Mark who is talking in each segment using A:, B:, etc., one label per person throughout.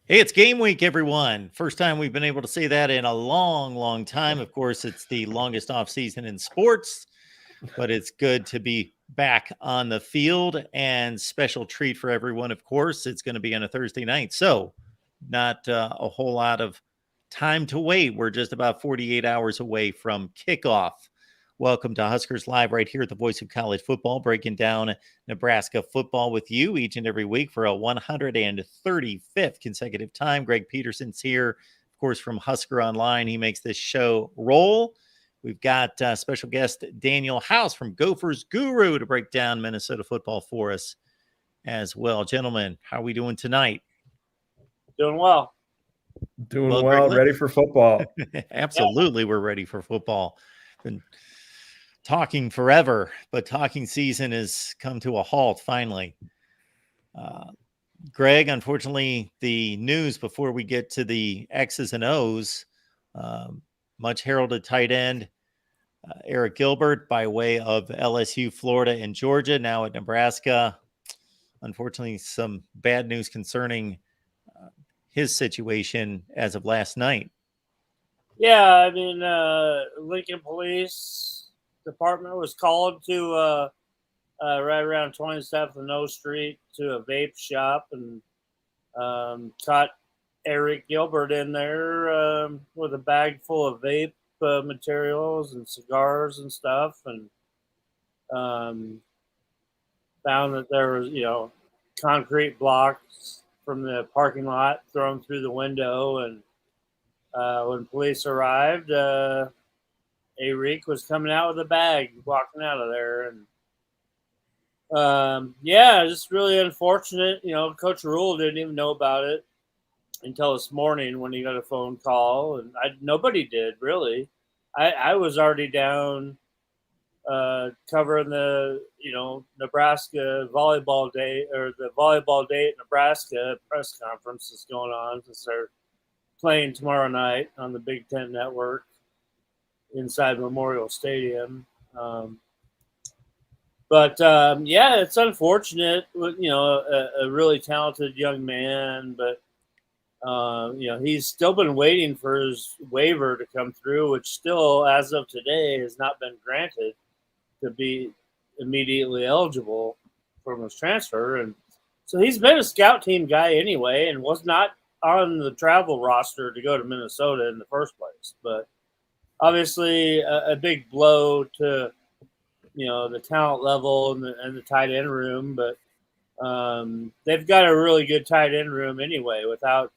A: Hey, it's game week, everyone. First time we've been able to say that in a long, long time. Of course, it's the longest off season in sports, but it's good to be back on the field. And special treat for everyone, of course, it's going to be on a Thursday night. So, not a whole lot of time to wait. We're just about 48 hours away from kickoff. Welcome to Huskers Live right here at the Voice of College Football, breaking down Nebraska football with you each and every week for a 135th consecutive time. Greg Peterson's here, of course, from Husker Online. He makes this show roll. We've got special guest Daniel House from Gophers Guru to break down Minnesota football for us as well. Gentlemen, how are we doing tonight?
B: Doing well.
C: Doing well, ready for football.
A: Absolutely, we're ready for football. Been talking forever, but talking season has come to a halt finally. Greg, unfortunately, the news before we get to the X's and O's, much heralded tight end Arik Gilbert by way of LSU, Florida, and Georgia, now at Nebraska. Unfortunately, some bad news concerning his situation as of last night.
B: Yeah, I mean, Lincoln Police Department was called to right around 27th and O Street to a vape shop and caught Arik Gilbert in there with a bag full of vape materials and cigars and stuff, and found that there was, concrete blocks from the parking lot thrown through the window. And when police arrived, Arik was coming out with a bag, walking out of there. And just really unfortunate. Coach Rhule didn't even know about it until this morning when he got a phone call, and nobody did really. I was already down covering the Nebraska volleyball day, or the volleyball day at Nebraska press conference that's going on since they're playing tomorrow night on the Big Ten Network inside Memorial Stadium. It's unfortunate. A really talented young man, but he's still been waiting for his waiver to come through, which still, as of today, has not been granted to be immediately eligible from his transfer. And so he's been a scout team guy anyway, and was not on the travel roster to go to Minnesota in the first place. But obviously a big blow to the talent level and the tight end room, but they've got a really good tight end room anyway without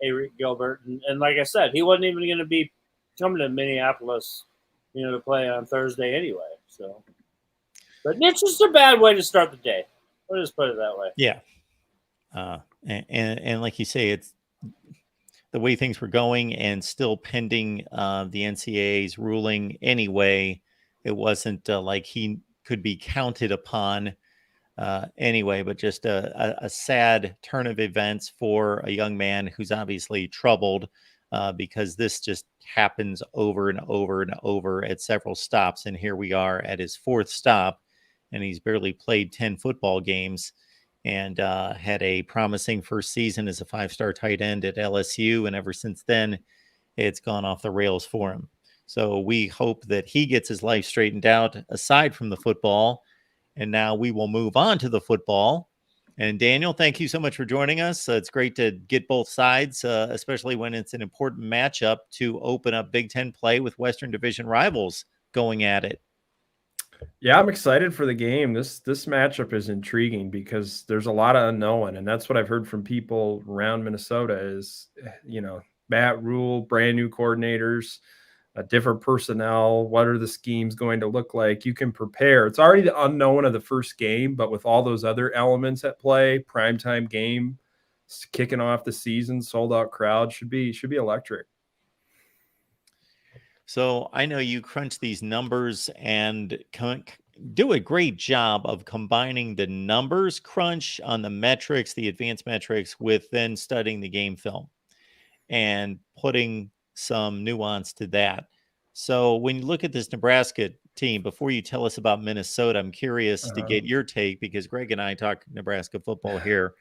B: Arik Gilbert, and like I said, he wasn't even going to be coming to Minneapolis to play on Thursday anyway. So, but it's just a bad way to start the day. We'll just put it that way.
A: Yeah, and like you say, it's the way things were going, and still pending the NCAA's ruling anyway. It wasn't like he could be counted upon anyway, but just a sad turn of events for a young man who's obviously troubled because this just happens over and over and over at several stops. And here we are at his fourth stop, and he's barely played 10 football games, and had a promising first season as a five-star tight end at LSU. And ever since then, it's gone off the rails for him. So we hope that he gets his life straightened out aside from the football. And now we will move on to the football. And Daniel, thank you so much for joining us. It's great to get both sides, especially when it's an important matchup to open up Big Ten play with Western Division rivals going at it.
C: Yeah, I'm excited for the game. This matchup is intriguing because there's a lot of unknown, and that's what I've heard from people around Minnesota is, Matt Rhule, brand new coordinators, different personnel. What are the schemes going to look like? You can prepare. It's already the unknown of the first game, but with all those other elements at play, primetime game, kicking off the season, sold out crowd, should be electric.
A: So I know you crunch these numbers and do a great job of combining the numbers crunch on the metrics, the advanced metrics, with then studying the game film and putting some nuance to that. So when you look at this Nebraska team, before you tell us about Minnesota, I'm curious to get your take, because Greg and I talk Nebraska football here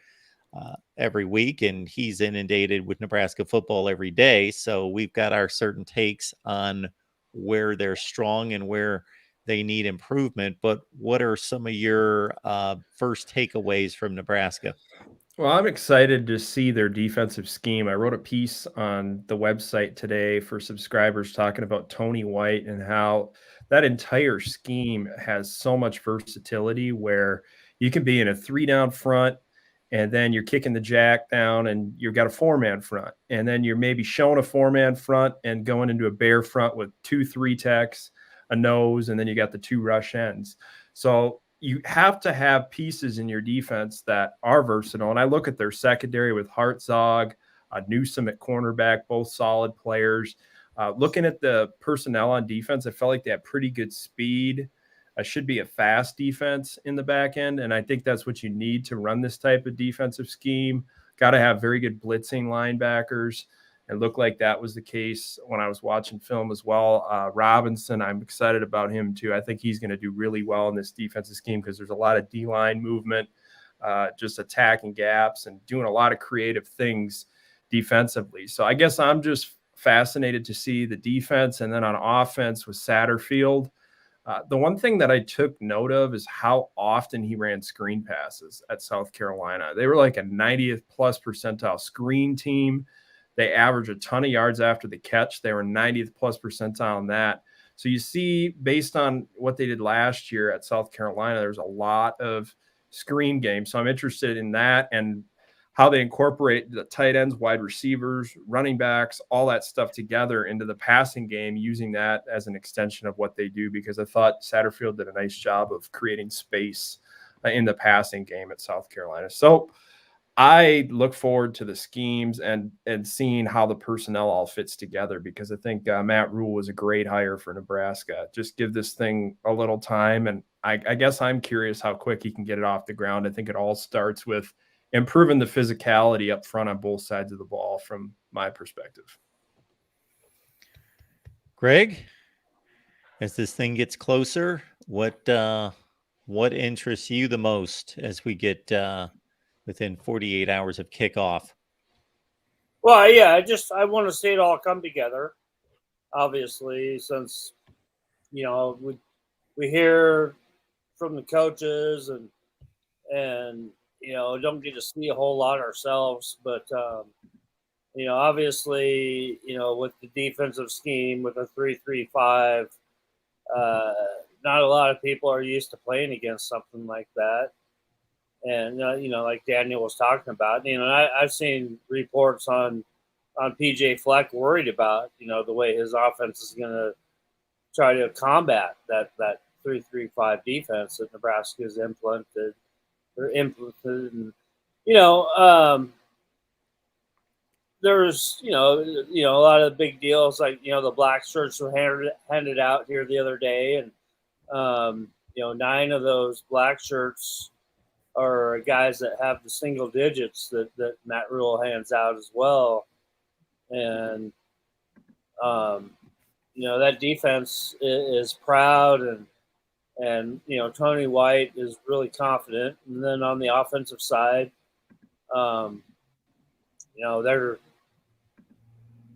A: every week, and he's inundated with Nebraska football every day. So we've got our certain takes on where they're strong and where they need improvement. But what are some of your first takeaways from Nebraska?
C: Well, I'm excited to see their defensive scheme. I wrote a piece on the website today for subscribers talking about Tony White and how that entire scheme has so much versatility where you can be in a 3-down front and then you're kicking the jack down and you've got a 4-man front. And then you're maybe showing a 4-man front and going into a bear front with 2-3 techs, a nose, and then you got the 2 rush ends. So you have to have pieces in your defense that are versatile. And I look at their secondary with Hartzog, Newsome at cornerback, both solid players. Looking at the personnel on defense, I felt like they had pretty good speed. Should be a fast defense in the back end. And I think that's what you need to run this type of defensive scheme. Got to have very good blitzing linebackers. It looked like that was the case when I was watching film as well. Robinson, I'm excited about him too. I think he's going to do really well in this defensive scheme because there's a lot of D-line movement, just attacking gaps and doing a lot of creative things defensively. So I guess I'm just fascinated to see the defense. And then on offense with Satterfield, the one thing that I took note of is how often he ran screen passes at South Carolina. They were like a 90th plus percentile screen team. They average a ton of yards after the catch. They were 90th plus percentile on that. So you see, based on what they did last year at South Carolina, there's a lot of screen games. So I'm interested in that and how they incorporate the tight ends, wide receivers, running backs, all that stuff together into the passing game, using that as an extension of what they do, because I thought Satterfield did a nice job of creating space in the passing game at South Carolina. So I look forward to the schemes and seeing how the personnel all fits together, because I think Matt Rhule was a great hire for Nebraska. Just give this thing a little time. And I guess I'm curious how quick he can get it off the ground. I think it all starts with improving the physicality up front on both sides of the ball from my perspective.
A: Greg, as this thing gets closer, what interests you the most as we get within 48 hours of kickoff?
B: Well, yeah, I want to see it all come together. Obviously, since we hear from the coaches and don't get to see a whole lot ourselves, but obviously, with the defensive scheme with a 3-3-5, not a lot of people are used to playing against something like that. And, like Daniel was talking about, I've seen reports on PJ Fleck worried about, the way his offense is going to try to combat that 3-3-5 defense that Nebraska has implemented. And, there's, a lot of big deals like, the black shirts were handed out here the other day. And, 9 of those black shirts are guys that have the single digits that Matt Rhule hands out as well. And, that defense is proud and Tony White is really confident. And then on the offensive side,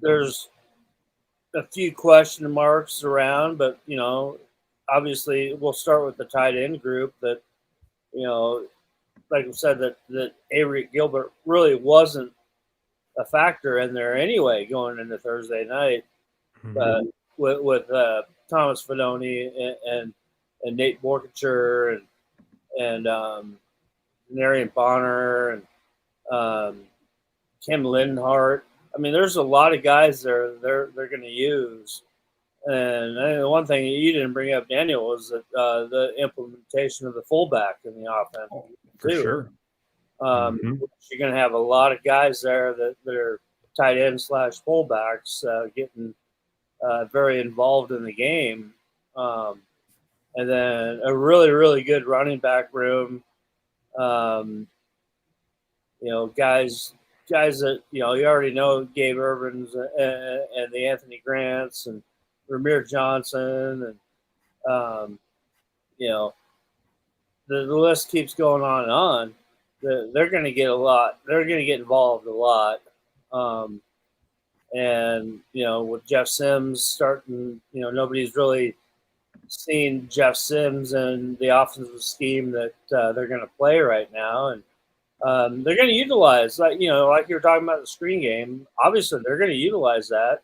B: there's a few question marks around, but, obviously we'll start with the tight end group that, like I said, that Arik Gilbert really wasn't a factor in there anyway going into Thursday night.
C: Mm-hmm.
B: With Thomas Fidone and Nate Borkacher and Narian Bonner and Kim Lindenhart. I mean, there's a lot of guys there they're going to use. And the one thing you didn't bring up, Daniel, was that the implementation of the fullback in the offense.
C: For sure.
B: You're going to have a lot of guys there that are tight end / fullbacks getting very involved in the game. And then a really, really good running back room. Guys that, you already know, Gabe Irvins and the Anthony Grants and Ramir Johnson and, the list keeps going on and on. they're going to get a lot. They're going to get involved a lot. And, with Jeff Sims starting, nobody's really seen Jeff Sims and the offensive scheme that they're going to play right now. And they're going to utilize, like you were talking about the screen game. Obviously, they're going to utilize that.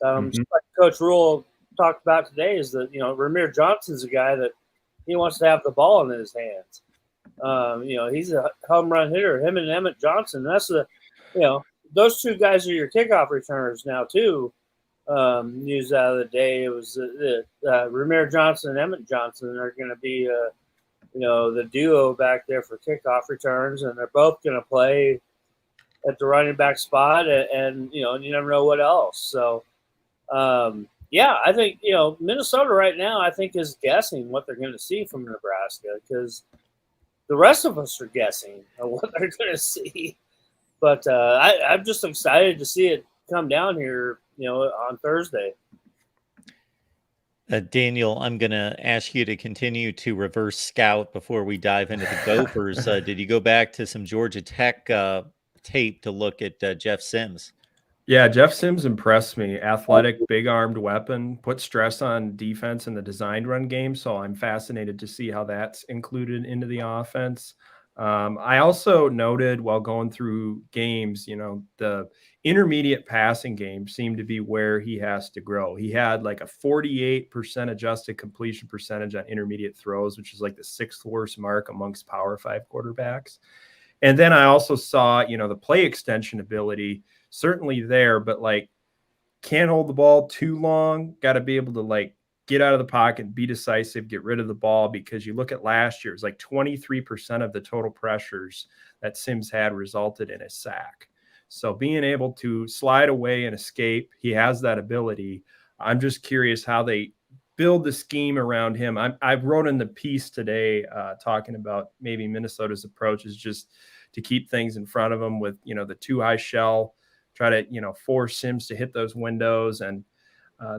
B: Just like Coach Rhule talked about today is that, Ramir Johnson's a guy that he wants to have the ball in his hands. He's a home run hitter. Him and Emmett Johnson. That's those two guys are your kickoff returners now too. News out of the day, it was Ramir Johnson and Emmett Johnson are going to be the duo back there for kickoff returns, and they're both going to play at the running back spot, and you never know what else. So I think Minnesota right now I think is guessing what they're going to see from Nebraska, because the rest of us are guessing what they're going to see. But I'm just excited to see it come down here, on Thursday.
A: Daniel, I'm going to ask you to continue to reverse scout before we dive into the Gophers. Did you go back to some Georgia Tech tape to look at Jeff Sims?
C: Yeah, Jeff Sims impressed me. Athletic, big-armed weapon, put stress on defense in the designed run game, so I'm fascinated to see how that's included into the offense. I also noted while going through games, the intermediate passing game seemed to be where he has to grow. He had like a 48% adjusted completion percentage on intermediate throws, which is like the 6th worst mark amongst Power 5 quarterbacks. And then I also saw, the play extension ability certainly there, but like can't hold the ball too long. Got to be able to get out of the pocket, be decisive, get rid of the ball, because you look at last year, it's like 23% of the total pressures that Sims had resulted in a sack. So being able to slide away and escape, he has that ability. I'm just curious how they build the scheme around him. I wrote in the piece today talking about maybe Minnesota's approach is just to keep things in front of them with, the too high shell, try to, force Sims to hit those windows, and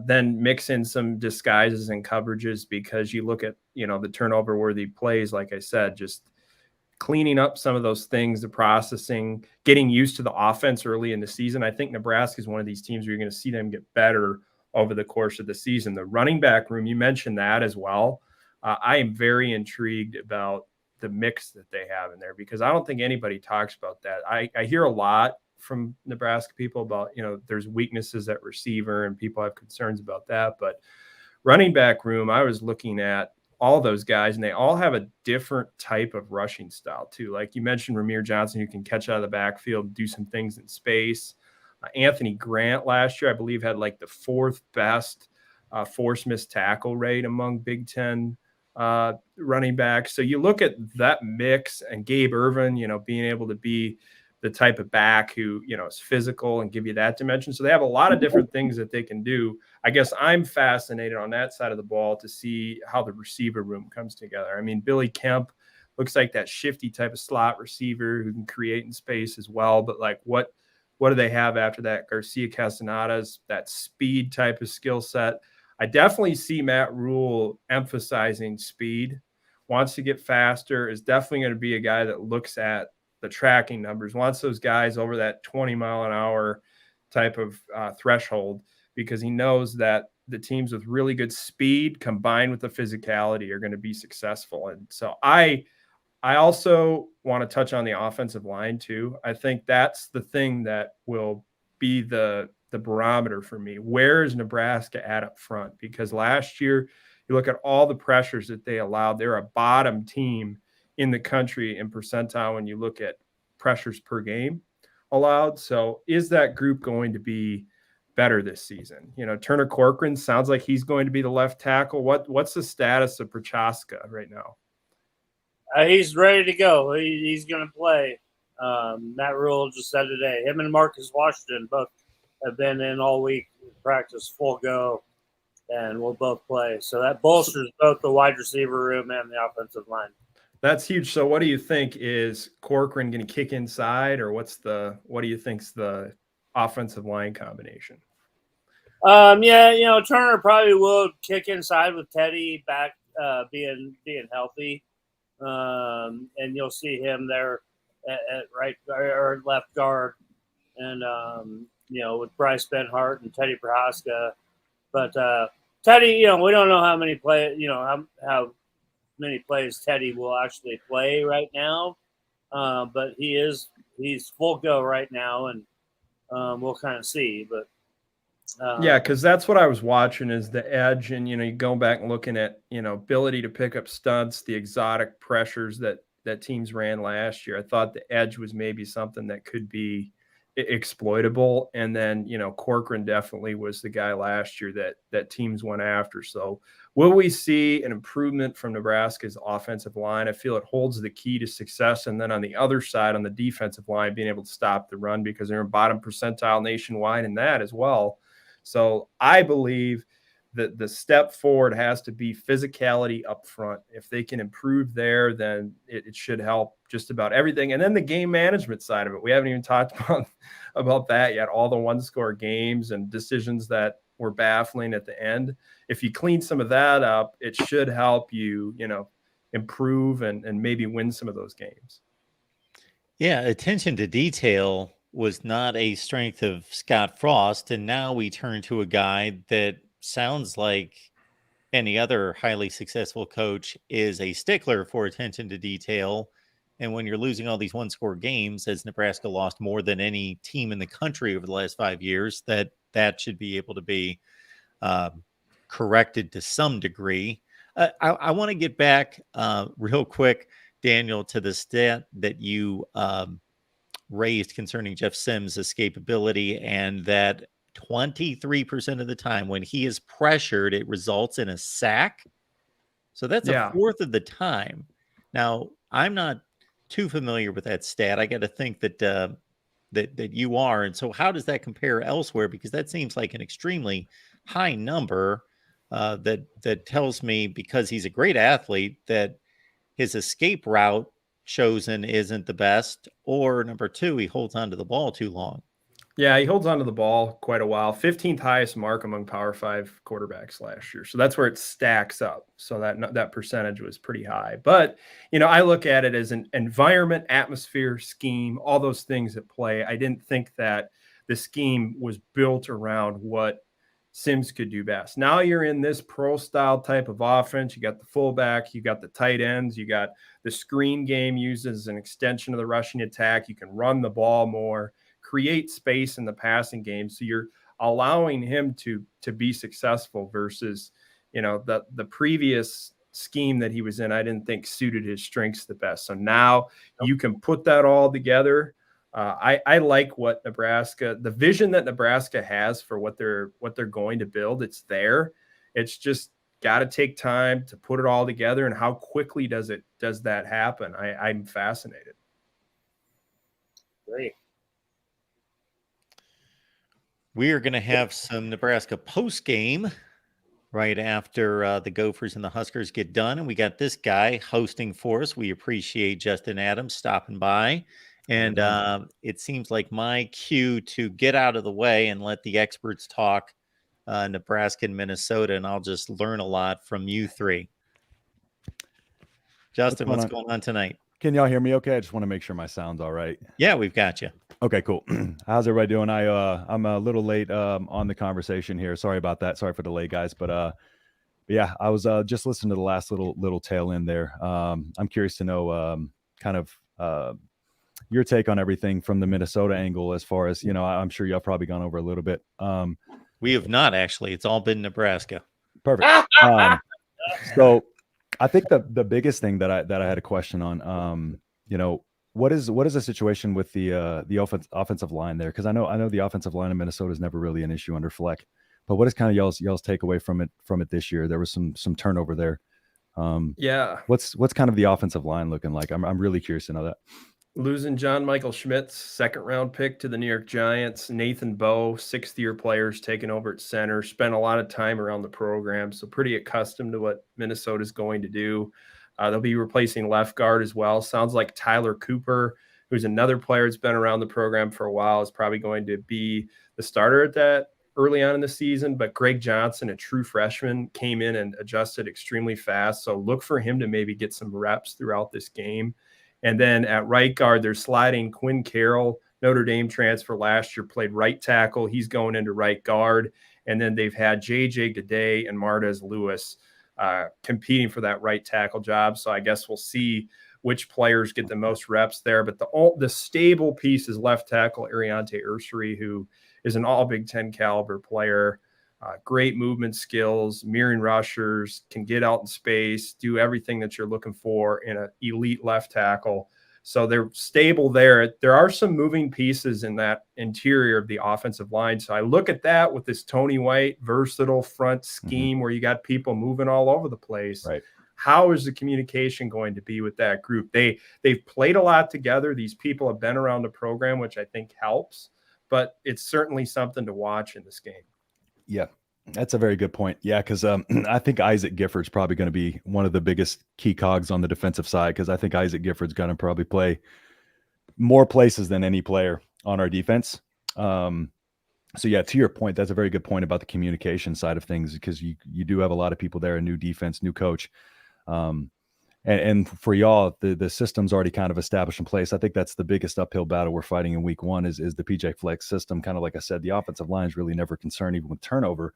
C: then mix in some disguises and coverages, because you look at, the turnover worthy plays, like I said, just cleaning up some of those things, the processing, getting used to the offense early in the season. I think Nebraska is one of these teams where you're going to see them get better over the course of the season. The running back room, you mentioned that as well. I am very intrigued about the mix that they have in there, because I don't think anybody talks about that. I hear a lot from Nebraska people about, there's weaknesses at receiver and people have concerns about that. But running back room, I was looking at all those guys, and they all have a different type of rushing style too. Like you mentioned, Ramir Johnson, who can catch out of the backfield, do some things in space. Anthony Grant last year, I believe, had like the 4th best force missed tackle rate among Big Ten running backs. So you look at that mix, and Gabe Ervin, being able to be the type of back who, is physical and give you that dimension. So they have a lot of different things that they can do. I guess I'm fascinated on that side of the ball to see how the receiver room comes together. I mean, Billy Kemp looks like that shifty type of slot receiver who can create in space as well. But what do they have after that? Garcia Castaneda's that speed type of skill set. I definitely see Matt Rhule emphasizing speed, wants to get faster, is definitely going to be a guy that looks at the tracking numbers, wants those guys over that 20-mile-an-hour type of threshold, because he knows that the teams with really good speed combined with the physicality are going to be successful. And so I also want to touch on the offensive line too. I think that's the thing that will be the barometer for me. Where is Nebraska at up front? Because last year, you look at all the pressures that they allowed, they're a bottom team in the country in percentile when you look at pressures per game allowed. So is that group going to be better this season? Turner Corcoran sounds like he's going to be the left tackle. What's the status of Prochaska right now?
B: He's ready to go. He's going to play. Matt Rhule just said today, him and Marcus Washington both have been in all week, practice full go, and we'll both play. So that bolsters both the wide receiver room and the offensive line.
C: That's huge. So what do you think? Is Corcoran going to kick inside, or what do you think's the offensive line combination?
B: Turner probably will kick inside with Teddy back being healthy. And you'll see him there at right or left guard, and with Bryce Benhart and Teddy Prohaska. But Teddy, we don't know how many how many plays Teddy will actually play right now. But he's full go right now, and we'll kind of see. But
C: yeah, because that's what I was watching is the edge, and you go back and looking at ability to pick up stunts, the exotic pressures that teams ran last year. I thought the edge was maybe something that could be exploitable, and then Corcoran definitely was the guy last year that teams went after. So will we see an improvement from Nebraska's offensive line? I feel it holds the key to success, and then on the other side, on the defensive line, being able to stop the run, because they're in bottom percentile nationwide in that as well. So I believe that the step forward has to be physicality up front. If they can improve there, then it should help just about everything. And then the game management side of it, we haven't even talked about that yet. All the one-score games and decisions that were baffling at the end. If you clean some of that up, it should help you, improve and maybe win some of those games.
A: Yeah, attention to detail was not a strength of Scott Frost, and now we turn to a guy that sounds like any other highly successful coach is a stickler for attention to detail. And when you're losing all these one-score games, as Nebraska lost more than any team in the country over the last 5 years, that should be able to be corrected to some degree. I want to get back real quick, Daniel, to the stat that you raised concerning Jeff Sims' escapability, and that 23% of the time when he is pressured, it results in a sack. So that's a fourth of the time. Now, I'm not too familiar with that stat. I got to think that that you are. And so how does that compare elsewhere? Because that seems like an extremely high number that tells me, because he's a great athlete, that his escape route chosen isn't the best, or number two, he holds on to the ball too long.
C: Yeah, he holds on to the ball quite a while. 15th highest mark among Power 5 quarterbacks last year. So that's where it stacks up. So that percentage was pretty high. But, I look at it as an environment, atmosphere, scheme, all those things at play. I didn't think that the scheme was built around what Sims could do best. Now you're in this pro style type of offense. You got the fullback, you got the tight ends, you got the screen game used as an extension of the rushing attack. You can run the ball more, create space in the passing game. So you're allowing him to be successful versus, the previous scheme that he was in, I didn't think suited his strengths the best. So now you can put that all together. I like what the vision that Nebraska has for what they're going to build. It's there. It's just got to take time to put it all together. And how quickly does that happen? I'm fascinated.
B: Great.
A: We are going to have some Nebraska post game right after the Gophers and the Huskers get done. And we got this guy hosting for us. We appreciate Justin Adams stopping by. And it seems like my cue to get out of the way and let the experts talk Nebraska and Minnesota, and I'll just learn a lot from you three. Justin, what's going on tonight?
D: Can y'all hear me okay? I just want to make sure my sound's all right.
A: Yeah, we've got you.
D: Okay, cool. How's everybody doing? I'm a little late on the conversation here. Sorry about that. Sorry for the delay, guys. But yeah, I was just listening to the last little tail end there. I'm curious to know kind of your take on everything from the Minnesota angle, as far as, I'm sure y'all probably gone over a little bit.
A: We have not, actually. It's all been Nebraska.
D: Perfect. So I think the biggest thing that I had a question on, what is the situation with the offensive line there? Because I know the offensive line in Minnesota is never really an issue under Fleck, but what is kind of y'all's takeaway from it this year? There was some turnover there. What's kind of the offensive line looking like? I'm really curious to know that.
C: Losing John Michael Schmitz, second-round pick to the New York Giants. Nathan Bowe, sixth-year players taking over at center. Spent a lot of time around the program, so pretty accustomed to what Minnesota's going to do. They'll be replacing left guard as well. Sounds like Tyler Cooper, who's another player that's been around the program for a while, is probably going to be the starter at that early on in the season. But Greg Johnson, a true freshman, came in and adjusted extremely fast. So look for him to maybe get some reps throughout this game. And then at right guard, they're sliding Quinn Carroll, Notre Dame transfer last year, played right tackle. He's going into right guard. And then they've had J.J. Gaudet and Martez Lewis competing for that right tackle job. So I guess we'll see which players get the most reps there. But the stable piece is left tackle Ariante Ursary, who is an all Big Ten caliber player. Great movement skills, mirroring rushers, can get out in space, do everything that you're looking for in an elite left tackle. So they're stable there. There are some moving pieces in that interior of the offensive line. So I look at that with this Tony White versatile front scheme where you got people moving all over the place.
D: Right.
C: How is the communication going to be with that group? They've played a lot together. These people have been around the program, which I think helps, but it's certainly something to watch in this game.
D: Yeah, that's a very good point. Yeah, because I think Isaac Gifford's probably going to be one of the biggest key cogs on the defensive side, because I think Isaac Gifford's going to probably play more places than any player on our defense. So yeah, to your point, that's a very good point about the communication side of things, because you do have a lot of people there, a new defense, new coach. And for y'all, the system's already kind of established in place. I think that's the biggest uphill battle we're fighting in week one is the PJ Flex system. Kind of like I said, the offensive line is really never concerned, even with turnover.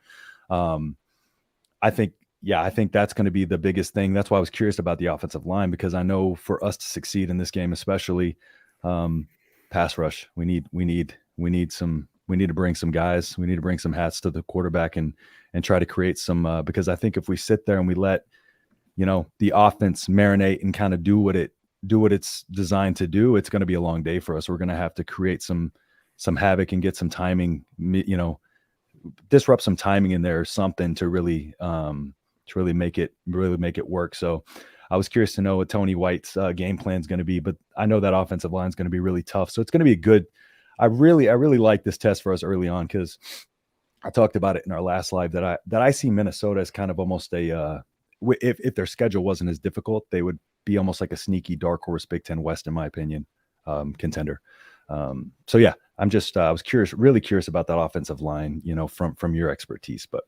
D: I think that's going to be the biggest thing. That's why I was curious about the offensive line, because I know for us to succeed in this game, especially pass rush, we need to bring some guys. We need to bring some hats to the quarterback and try to create some, because I think if we sit there and we let, the offense marinate and kind of do what it's designed to do, it's going to be a long day for us. We're going to have to create some havoc and get some timing, disrupt some timing in there or something to really make it work. So I was curious to know what Tony White's game plan is going to be, but I know that offensive line is going to be really tough. So it's going to be a good. I really like this test for us early on, because I talked about it in our last live that I see Minnesota as kind of almost a if their schedule wasn't as difficult, they would be almost like a sneaky dark horse Big Ten West, in my opinion, contender. So yeah, I was really curious about that offensive line, from your expertise. But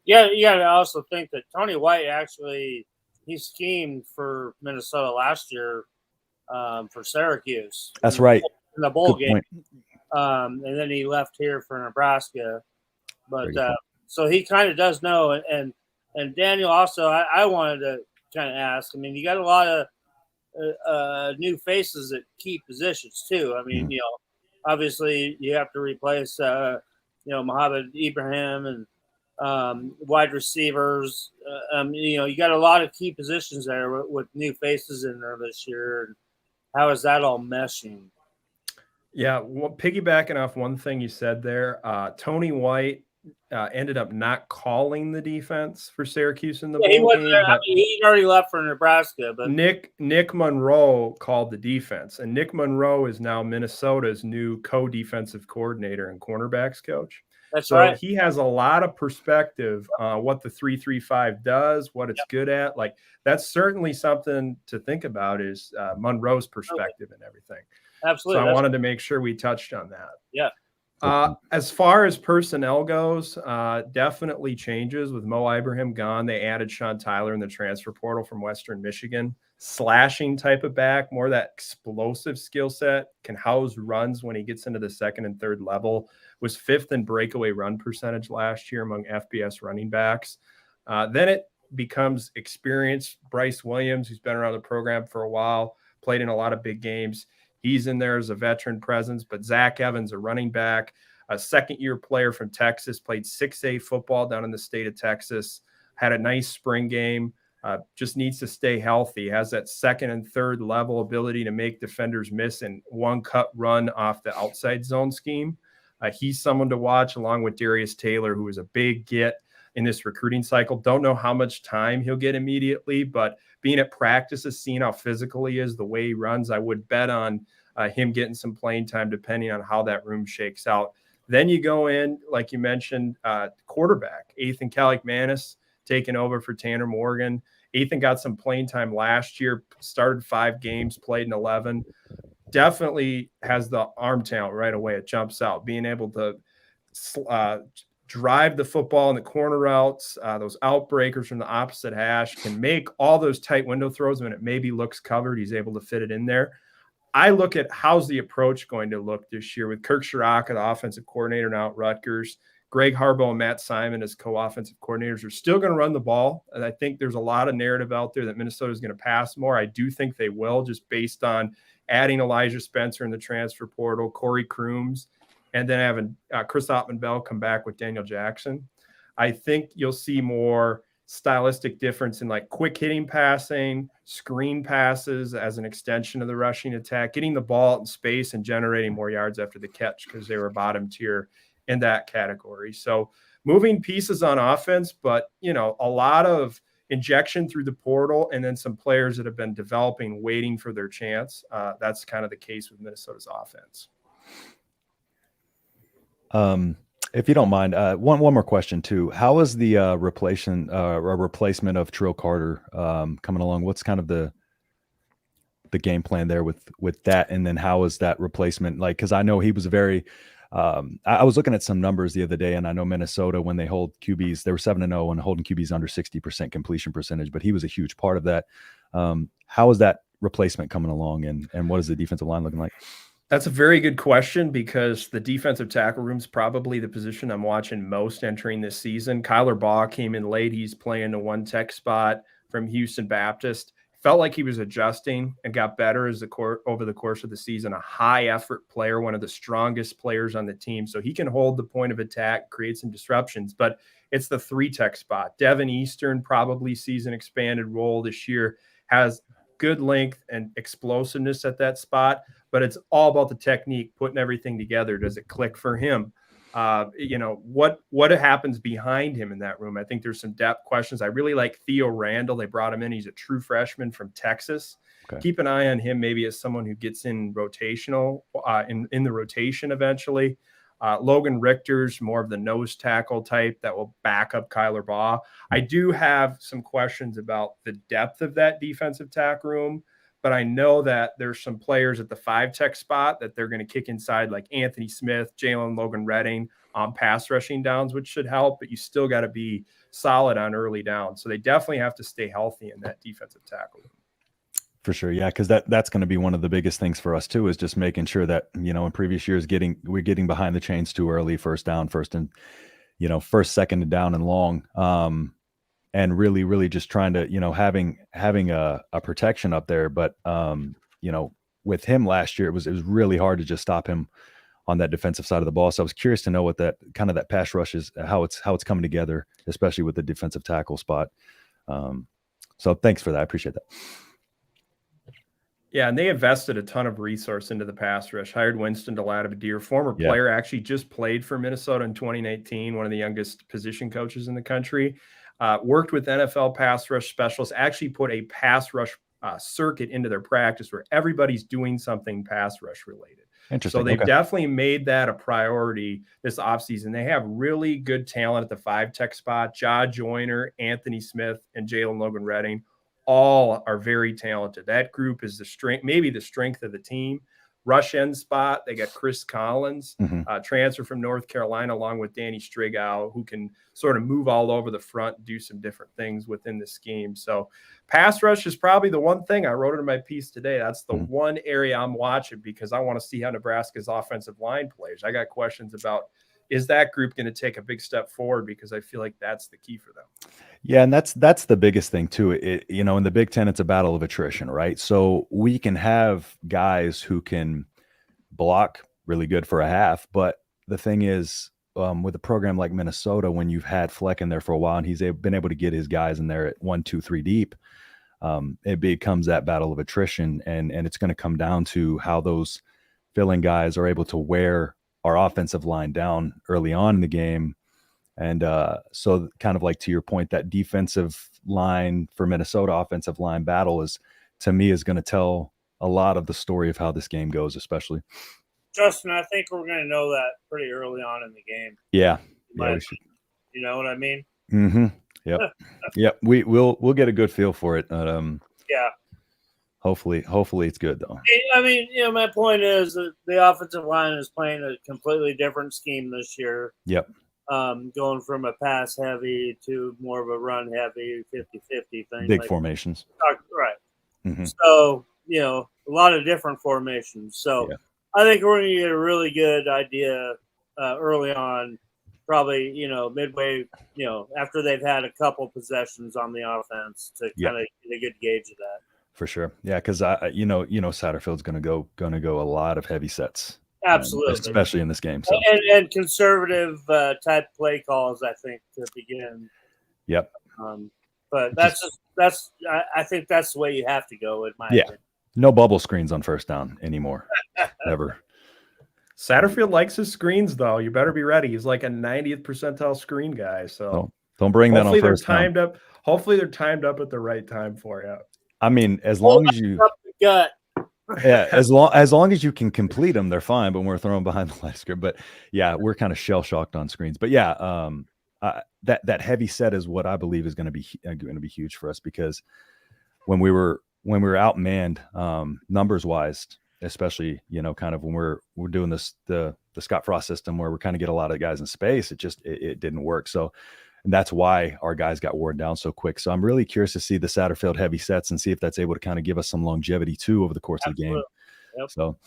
B: yeah, you got to also think that Tony White he schemed for Minnesota last year for Syracuse.
D: That's right.
B: In the bowl
D: Good
B: game.
D: point.
B: And then he left here for Nebraska. But so he kind of does know. And Daniel, also, I wanted to kind of ask. I mean, you got a lot of new faces at key positions too. I mean, obviously you have to replace, Mohamed Ibrahim and wide receivers. You got a lot of key positions there with new faces in there this year. And how is that all meshing?
C: Yeah, piggybacking off one thing you said there, Tony White ended up not calling the defense for Syracuse in the bowl game.
B: He already left for Nebraska, but
C: Nick Monroe called the defense, and Nick Monroe is now Minnesota's new co-defensive coordinator and cornerbacks coach.
B: That's right.
C: He has a lot of perspective on what the 3-3-5 does, what it's good at. Like, that's certainly something to think about, is Monroe's perspective and everything.
B: Absolutely.
C: So I wanted to make sure we touched on that.
B: Yeah.
C: As far as personnel goes, definitely changes with Mo Ibrahim gone. They added Sean Tyler in the transfer portal from Western Michigan. Slashing type of back, more that explosive skill set, can house runs when he gets into the second and third level. Was 5th in breakaway run percentage last year among FBS running backs. Then it becomes experienced Bryce Williams, who's been around the program for a while, played in a lot of big games. He's in there as a veteran presence, but Zach Evans, a running back, a second-year player from Texas, played 6A football down in the state of Texas, had a nice spring game, just needs to stay healthy, has that second and third level ability to make defenders miss and one-cut run off the outside zone scheme. He's someone to watch, along with Darius Taylor, who is a big get in this recruiting cycle. Don't know how much time he'll get immediately, but being at practices, seeing how physical he is, the way he runs, I would bet on him getting some playing time depending on how that room shakes out. Then you go in, like you mentioned, quarterback, Ethan Kalik-Manis taking over for Tanner Morgan. Ethan got some playing time last year, started 5 games, played in 11. Definitely has the arm talent right away. It jumps out, being able to drive the football in the corner routes, those outbreakers from the opposite hash, can make all those tight window throws when it maybe looks covered. He's able to fit it in there. I look at how's the approach going to look this year with Kirk Shiraka, the offensive coordinator now at Rutgers. Greg Harbaugh and Matt Simon as co-offensive coordinators are still going to run the ball. And I think there's a lot of narrative out there that Minnesota is going to pass more. I do think they will, just based on adding Elijah Spencer in the transfer portal, Corey Crooms, and then having Chris Ottman-Bell come back with Daniel Jackson. I think you'll see more stylistic difference in like quick hitting passing, screen passes as an extension of the rushing attack, getting the ball out in space and generating more yards after the catch because they were bottom tier in that category. So moving pieces on offense, but a lot of injection through the portal and then some players that have been developing, waiting for their chance. That's kind of the case with Minnesota's offense.
D: If you don't mind, one more question too. How is the replacement of Trill Carter coming along? What's kind of the game plan there with that? And then how is that replacement like? Because I know he was very I was looking at some numbers the other day, and I know Minnesota, when they hold QBs, they were 7-0 and holding QBs under 60% completion percentage, but he was a huge part of that. How is that replacement coming along, and what is the defensive line looking like?
C: That's a very good question, because the defensive tackle room is probably the position I'm watching most entering this season. Kyler Baugh came in late. He's playing the one tech spot from Houston Baptist. Felt like he was adjusting and got better as over the course of the season. A high effort player, one of the strongest players on the team. So he can hold the point of attack, create some disruptions, but it's the 3-tech spot. Devin Eastern probably sees an expanded role this year, has good length and explosiveness at that spot, but it's all about the technique, putting everything together. Does it click for him? What happens behind him in that room? I think there's some depth questions. I really like Theo Randall. They brought him in. He's a true freshman from Texas. Okay. Keep an eye on him, maybe as someone who gets in rotational, in the rotation eventually. Logan Richter's more of the nose tackle type that will back up Kyler Baugh. I do have some questions about the depth of that defensive tackle room, but I know that there's some players at the 5-tech spot that they're going to kick inside, like Anthony Smith, Jalen Logan Redding on pass rushing downs, which should help, but you still got to be solid on early downs. So they definitely have to stay healthy in that defensive tackle room.
D: For sure. Yeah. Cause that's going to be one of the biggest things for us too, is just making sure that, in previous years, we're getting behind the chains too early, first, second and down and long. And really just trying to, having a protection up there. But, with him last year, it was really hard to just stop him on that defensive side of the ball. So I was curious to know what that pass rush is, how it's coming together, especially with the defensive tackle spot. So thanks for that. I appreciate that.
C: Yeah, and they invested a ton of resource into the pass rush. Hired Winston Deladabadir, former player, actually just played for Minnesota in 2019, one of the youngest position coaches in the country. Worked with NFL pass rush specialists, actually put a pass rush circuit into their practice where everybody's doing something pass rush related.
D: Interesting.
C: So they've definitely made that a priority this offseason. They have really good talent at the 5-tech spot. Ja Joyner, Anthony Smith, and Jalen Logan Redding all are very talented. That group is the strength, maybe the strength of the team. Rush end spot, they got Chris Collins, transfer from North Carolina, along with Danny Strigow, who can sort of move all over the front, do some different things within the scheme. So pass rush is probably the one thing I wrote in my piece today. That's the one area I'm watching, because I want to see how Nebraska's offensive line plays. I got questions about, is that group going to take a big step forward? Because I feel like that's the key for them.
D: Yeah, and that's the biggest thing too. In the Big Ten, it's a battle of attrition, right? So we can have guys who can block really good for a half, but the thing is, with a program like Minnesota, when you've had Fleck in there for a while and he's been able to get his guys in there at 1, 2, 3 deep, it becomes that battle of attrition, and it's going to come down to how those filling guys are able to wear our offensive line down early on in the game. And so kind of like to your point, that defensive line for Minnesota offensive line battle to me is going to tell a lot of the story of how this game goes, especially.
B: Justin, I think we're going to know that pretty early on in the game.
D: Yeah. We should.
B: You know what I mean?
D: Mm-hmm. Yep. Yep. We'll get a good feel for it.
B: Yeah.
D: Hopefully it's good though.
B: I mean, my point is that the offensive line is playing a completely different scheme this year.
D: Yep.
B: going from a pass heavy to more of a run heavy 50-50 thing.
D: Big formations.
B: Right.
D: Mm-hmm.
B: So, a lot of different formations. So I think we're going to get a really good idea early on, probably, midway, after they've had a couple possessions on the offense to kind of get a good gauge of that.
D: For sure. Yeah, because Satterfield's going to go a lot of heavy sets.
B: Absolutely.
D: Especially in this game. So.
B: And conservative type play calls, I think, to begin.
D: Yep.
B: But I think that's the way you have to go, in my opinion.
D: No bubble screens on first down anymore. Never.
C: Satterfield likes his screens, though. You better be ready. He's like a 90th percentile screen guy. So
D: don't bring that on first down.
C: Hopefully they're timed up at the right time for you.
D: I mean, as long as you as long as you can complete them, they're fine. But when we're throwing behind the line of script, but we're kind of shell shocked on screens. But that heavy set is what I believe is going to be huge for us, because when we were outmanned numbers wise, especially kind of when we're doing this the Scott Frost system where we kind of get a lot of guys in space, it didn't work. So. And that's why our guys got worn down so quick. So I'm really curious to see the Satterfield heavy sets and see if that's able to kind of give us some longevity too over the course of the game.
B: Yep.
D: So,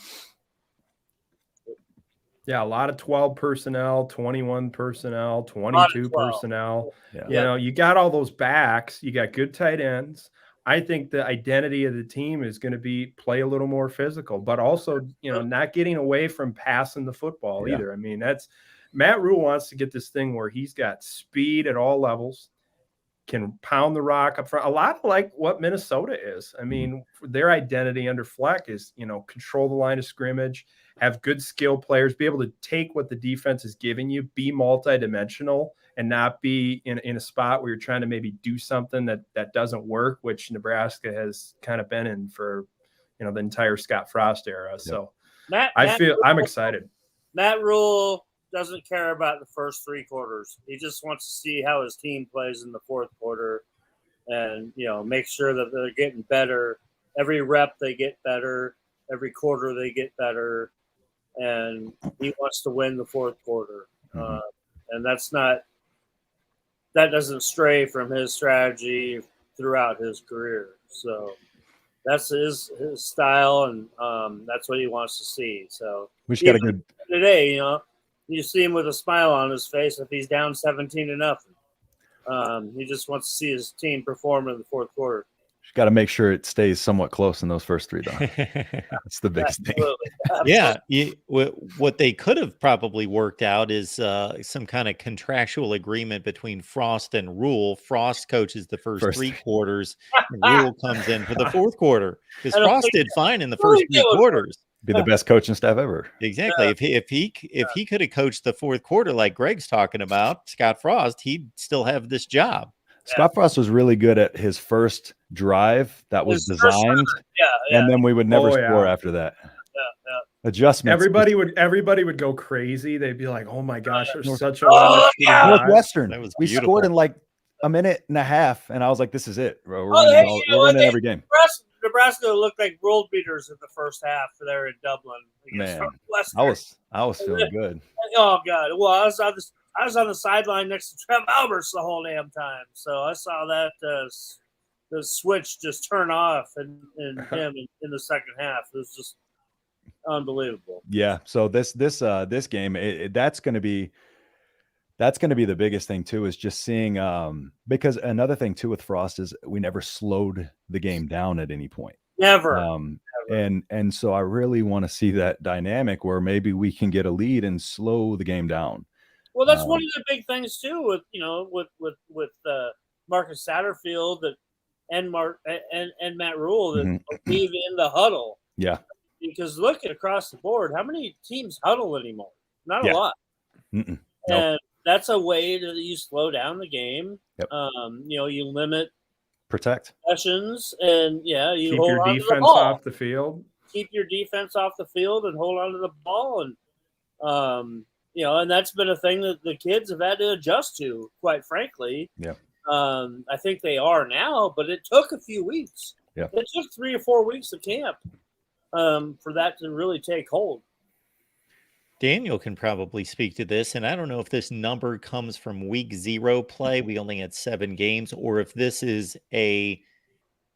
C: a lot of 12 personnel, 21 personnel, 22 personnel.
D: Yeah.
C: You got all those backs. You got good tight ends. I think the identity of the team is going to be play a little more physical, but also, not getting away from passing the football either. I mean, Matt Rhule wants to get this thing where he's got speed at all levels, can pound the rock up front. A lot like what Minnesota is. I mean, their identity under Fleck is, control the line of scrimmage, have good skill players, be able to take what the defense is giving you, be multidimensional, and not be in a spot where you're trying to maybe do something that doesn't work, which Nebraska has kind of been in for, the entire Scott Frost era. Yep. So I'm excited.
B: Matt Rhule doesn't care about the first three quarters. He just wants to see how his team plays in the fourth quarter and, make sure that they're getting better. Every rep they get better. Every quarter they get better. And he wants to win the fourth quarter. And that doesn't stray from his strategy throughout his career. So that's his style, and that's what he wants to see. So
D: we got a good
B: today, you see him with a smile on his face if he's down 17-0. He just wants to see his team perform in the fourth quarter.
D: Got to make sure it stays somewhat close in those first three downs. That's the biggest thing.
A: What they could have probably worked out is some kind of contractual agreement between Frost and Rhule. Frost coaches the first three quarters, and Rhule comes in for the fourth quarter, because Frost did fine in the first three quarters.
D: Be the best coaching staff ever.
A: Exactly. If he could have coached the fourth quarter like Greg's talking about, Scott Frost, he'd still have this job.
D: Scott Frost was really good at his first drive that was designed, and then we would never score after that. Adjustments.
C: Everybody would go crazy. They'd be like, "Oh my gosh, there's such a
D: Northwestern." We scored in like a minute and a half, and I was like, "This is it. We're winning every game."
B: Nebraska looked like world beaters in the first half there in Dublin.
D: Man, I was feeling good.
B: Oh God! Well, I was on the sideline next to Trev Alberts the whole damn time, so I saw that the switch just turn off in him in the second half. It was just unbelievable.
D: Yeah. So this game, that's going to be the biggest thing too, is just seeing because another thing too with Frost is we never slowed the game down at any point.
B: Never.
D: And so I really want to see that dynamic where maybe we can get a lead and slow the game down.
B: Well, that's one of the big things too with Marcus Satterfield and Matt Rhule that believe in the huddle.
D: Yeah.
B: Because look at across the board, how many teams huddle anymore? Not a lot.
D: Nope.
B: And that's a way that you slow down the game.
D: Yep.
B: You limit
D: protect
B: sessions, and you
C: keep
B: hold
C: your
B: on
C: defense
B: to the ball.
C: off the field.
B: Keep your defense off the field and hold on to the ball, and and that's been a thing that the kids have had to adjust to, quite frankly.
D: Yeah.
B: I think they are now, but it took a few weeks.
D: Yeah.
B: It took 3 or 4 weeks of camp for that to really take hold.
A: Daniel can probably speak to this, and I don't know if this number comes from week 0 play. We only had 7 games, or if this is a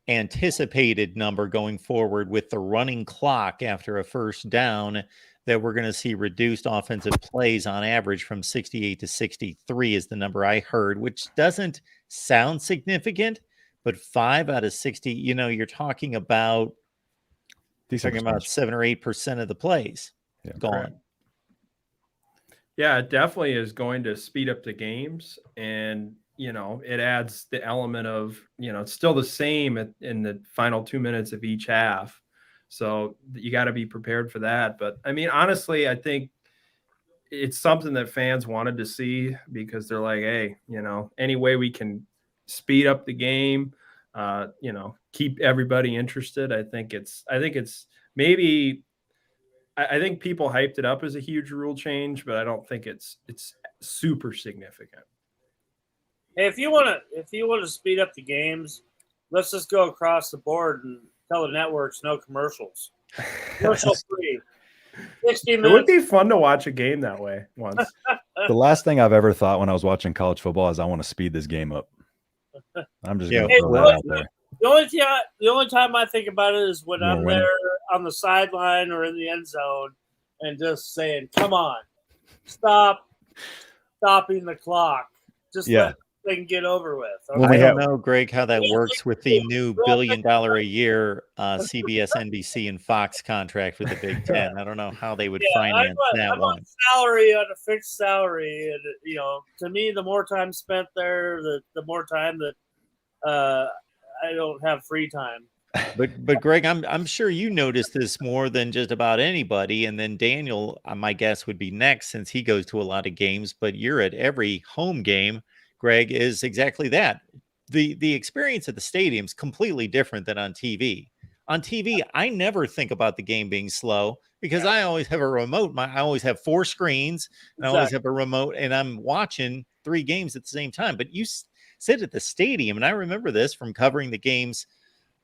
A: anticipated number going forward with the running clock after a first down, that we're going to see reduced offensive plays on average from 68 to 63 is the number I heard, which doesn't sound significant, but 5 out of 60, you're talking about
D: Decent percentage.
A: 7 or 8% of the plays gone.
C: Correct. Yeah, it definitely is going to speed up the games, and it adds the element of it's still the same in the final 2 minutes of each half, so you got to be prepared for that. But I mean, honestly, I think it's something that fans wanted to see, because they're like, hey, any way we can speed up the game, keep everybody interested. I think it's maybe. I think people hyped it up as a huge rule change, but I don't think it's super significant.
B: Hey, if you want to speed up the games, let's just go across the board and tell the networks no commercials. Commercial free. 60 minutes.
C: It would be fun to watch a game that way once.
D: The last thing I've ever thought when I was watching college football is I want to speed this game up. I'm just going to throw that out there.
B: The only time I think about it is when I'm there on the sideline or in the end zone and just saying, come on, stopping the clock. Just let the thing get over with.
A: Okay? Well, I don't know, Greg, how that works with the new $1 billion a year CBS, NBC, and Fox contract with the Big Ten. I don't know how they would finance that one.
B: On a fixed salary. And, to me, the more time spent there, the more time that I don't have free time.
A: But Greg, I'm sure you noticed this more than just about anybody. And then Daniel, my guess would be next, since he goes to a lot of games, but you're at every home game. Greg, is exactly that. The experience at the stadium is completely different than on TV. On TV, I never think about the game being slow, because I always have a remote. I always have 4 screens, and I always have a remote, and I'm watching 3 games at the same time. But you sit at the stadium, and I remember this from covering the games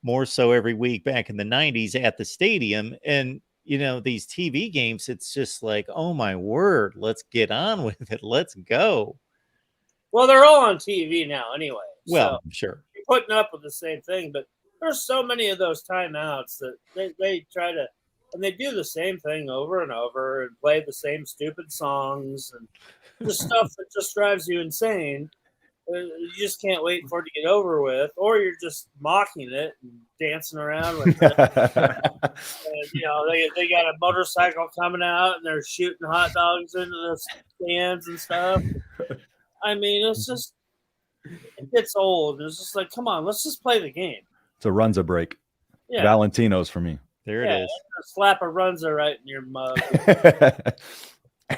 A: more so every week back in the 90s at the stadium. And, these TV games, it's just like, oh my word, let's get on with it. Let's go.
B: Well, they're all on TV now anyway.
A: Well, so sure.
B: You're putting up with the same thing, but there's so many of those timeouts that they try to, and they do the same thing over and over and play the same stupid songs and just stuff that just drives you insane. You just can't wait for it to get over with, or you're just mocking it and dancing around with it. And, they got a motorcycle coming out and they're shooting hot dogs into the stands and stuff. I mean, it gets old. It's just like, come on, let's just play the game.
D: So Runza break. Yeah. Valentino's for me.
A: There it is.
B: Slap a Runza right in your mug.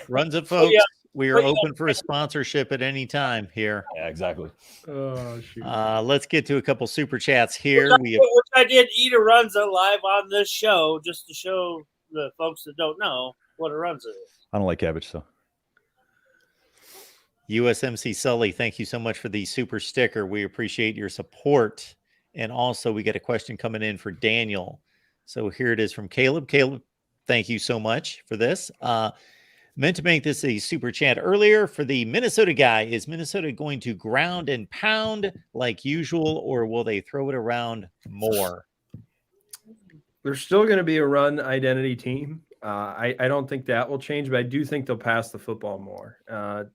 A: Runza, folks. We are open for a sponsorship at any time here.
D: Yeah, exactly.
C: Oh, shoot.
A: Let's get to a couple super chats here.
B: Which I did eat a Runza live on this show, just to show the folks that don't know what a Runza is.
D: I don't like cabbage, so.
A: USMC Sully, thank you so much for the super sticker. We appreciate your support. And also, we get a question coming in for Daniel. So here it is from Caleb. Caleb, thank you so much for this. Meant to make this a super chat earlier for the Minnesota guy. Is Minnesota going to ground and pound like usual, or will they throw it around more?
C: They're still going to be a run identity team. I don't think that will change, but I do think they'll pass the football more.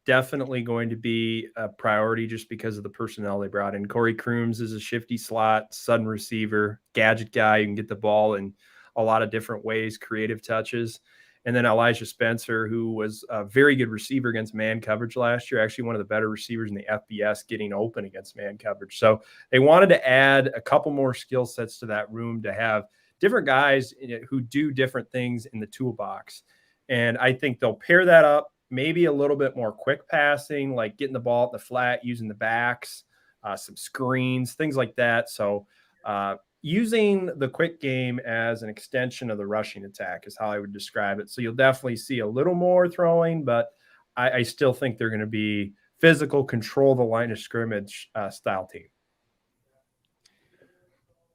C: Definitely going to be a priority just because of the personnel they brought in. Corey Crooms is a shifty slot, sudden receiver, gadget guy. You can get the ball in a lot of different ways, creative touches. And then Elijah Spencer, who was a very good receiver against man coverage last year, actually one of the better receivers in the FBS getting open against man coverage. So they wanted to add a couple more skill sets to that room to have different guys who do different things in the toolbox. And I think they'll pair that up, maybe a little bit more quick passing, like getting the ball at the flat, using the backs, some screens, things like that. So using the quick game as an extension of the rushing attack is how I would describe it. So you'll definitely see a little more throwing, but I still think they're going to be physical, control the line of scrimmage style team.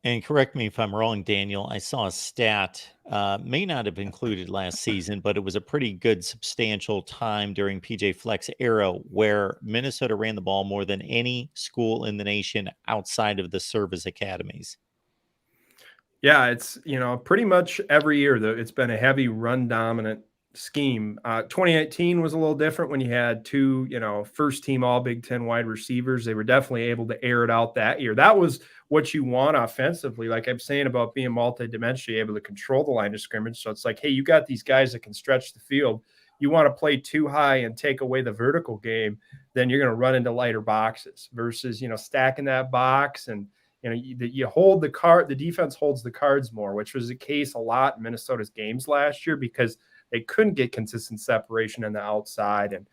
A: And correct me if I'm wrong, Daniel. I saw a stat, may not have included last season, but it was a pretty good, substantial time during PJ Fleck's era where Minnesota ran the ball more than any school in the nation outside of the service academies.
C: Yeah, it's, pretty much every year though, it's been a heavy run dominant scheme. 2018 was a little different when you had two, first team all Big Ten wide receivers. They were definitely able to air it out that year. That was what you want offensively. Like I'm saying about being multidimensional, able to control the line of scrimmage. So it's like, hey, you got these guys that can stretch the field. You want to play too high and take away the vertical game, then you're going to run into lighter boxes versus, stacking that box and, you hold the card, the defense holds the cards more, which was the case a lot in Minnesota's games last year because they couldn't get consistent separation on the outside. And,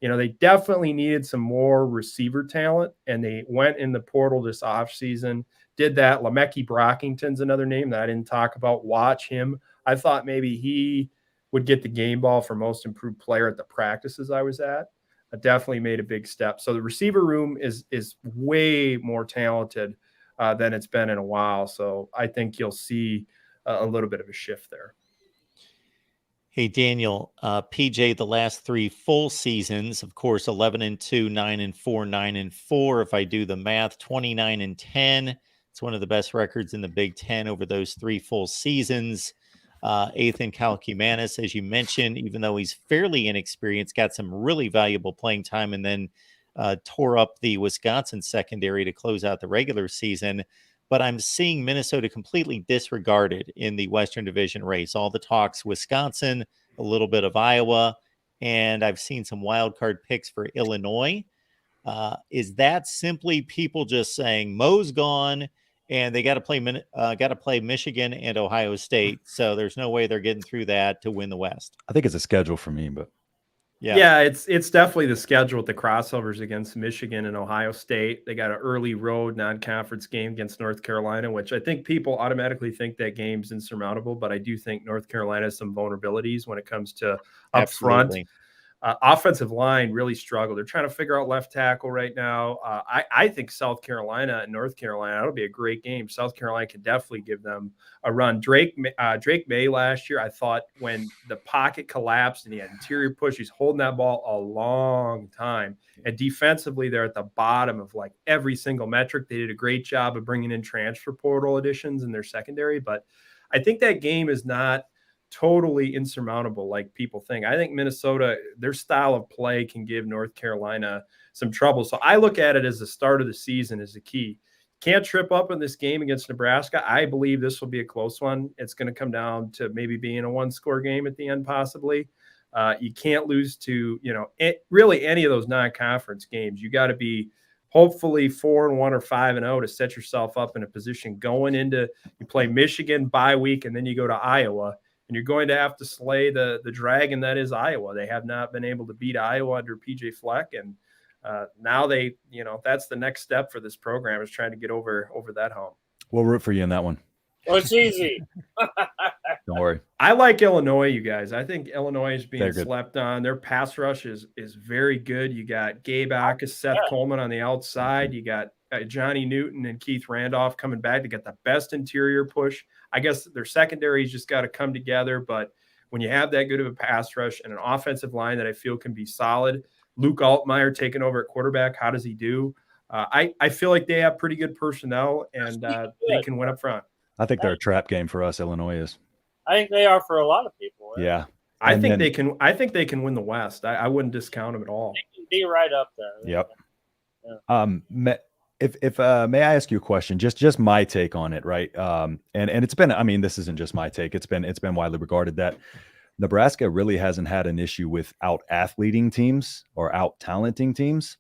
C: they definitely needed some more receiver talent, and they went in the portal this offseason, did that. Lemeki Brockington's another name that I didn't talk about. Watch him. I thought maybe he would get the game ball for most improved player at the practices I was at. I definitely made a big step. So the receiver room is way more talented than it's been in a while. So I think you'll see a little bit of a shift there.
A: Hey, Daniel, PJ, the last 3 full seasons, of course, 11-2, 9-4, 9-4. If I do the math, 29-10. It's one of the best records in the Big Ten over those 3 full seasons. Ethan Kalkimanis, as you mentioned, even though he's fairly inexperienced, got some really valuable playing time and then tore up the Wisconsin secondary to close out the regular season. But I'm seeing Minnesota completely disregarded in the Western Division race. All the talks, Wisconsin, a little bit of Iowa, and I've seen some wild card picks for Illinois. Is that simply people just saying Mo's gone and they got to play Michigan and Ohio State, so there's no way they're getting through that to win the West?
D: I think it's a schedule for me, but
C: yeah, it's definitely the schedule with the crossovers against Michigan and Ohio State. They got an early road non-conference game against North Carolina, which I think people automatically think that game's insurmountable, but I do think North Carolina has some vulnerabilities when it comes to up front. Offensive line really struggled. They're trying to figure out left tackle right now. I think South Carolina and North Carolina, that'll be a great game. South Carolina can definitely give them a run. Drake May last year, I thought when the pocket collapsed and he had interior push, he's holding that ball a long time. And defensively, they're at the bottom of like every single metric. They did a great job of bringing in transfer portal additions in their secondary. But I think that game is not totally insurmountable like people think. I think Minnesota, their style of play can give North Carolina some trouble. So I look at it as the start of the season is the key. Can't trip up in this game against Nebraska. I believe this will be a close one. It's going to come down to maybe being a 1-score game at the end, possibly. You can't lose to, really any of those non-conference games. You got to be hopefully 4-1 or 5-0 to set yourself up in a position going into, you play Michigan bye week and then you go to Iowa. And you're going to have to slay the dragon that is Iowa. They have not been able to beat Iowa under PJ Fleck. And now they, that's the next step for this program is trying to get over that hump.
D: We'll root for you in that one.
B: Well, it's easy.
D: Don't worry.
C: I like Illinois, you guys. I think Illinois is being slept on. Their pass rush is very good. You got Gabe Akis, Seth Coleman on the outside. You got Johnny Newton and Keith Randolph coming back to get the best interior push. I guess their secondary's just got to come together. But when you have that good of a pass rush and an offensive line that I feel can be solid, Luke Altmaier taking over at quarterback, how does he do? I feel like they have pretty good personnel and they can win up front.
D: I think they're a trap game for us. Illinois is.
B: I think they are for a lot of people.
D: Right? Yeah.
C: I think they can win the West. I wouldn't discount them at all.
B: They can be right up there.
D: Yep. Yeah. If may I ask you a question? Just my take on it, right? And it's been, I mean, this isn't just my take. It's been widely regarded that Nebraska really hasn't had an issue with out-athleting teams or out-talenting teams.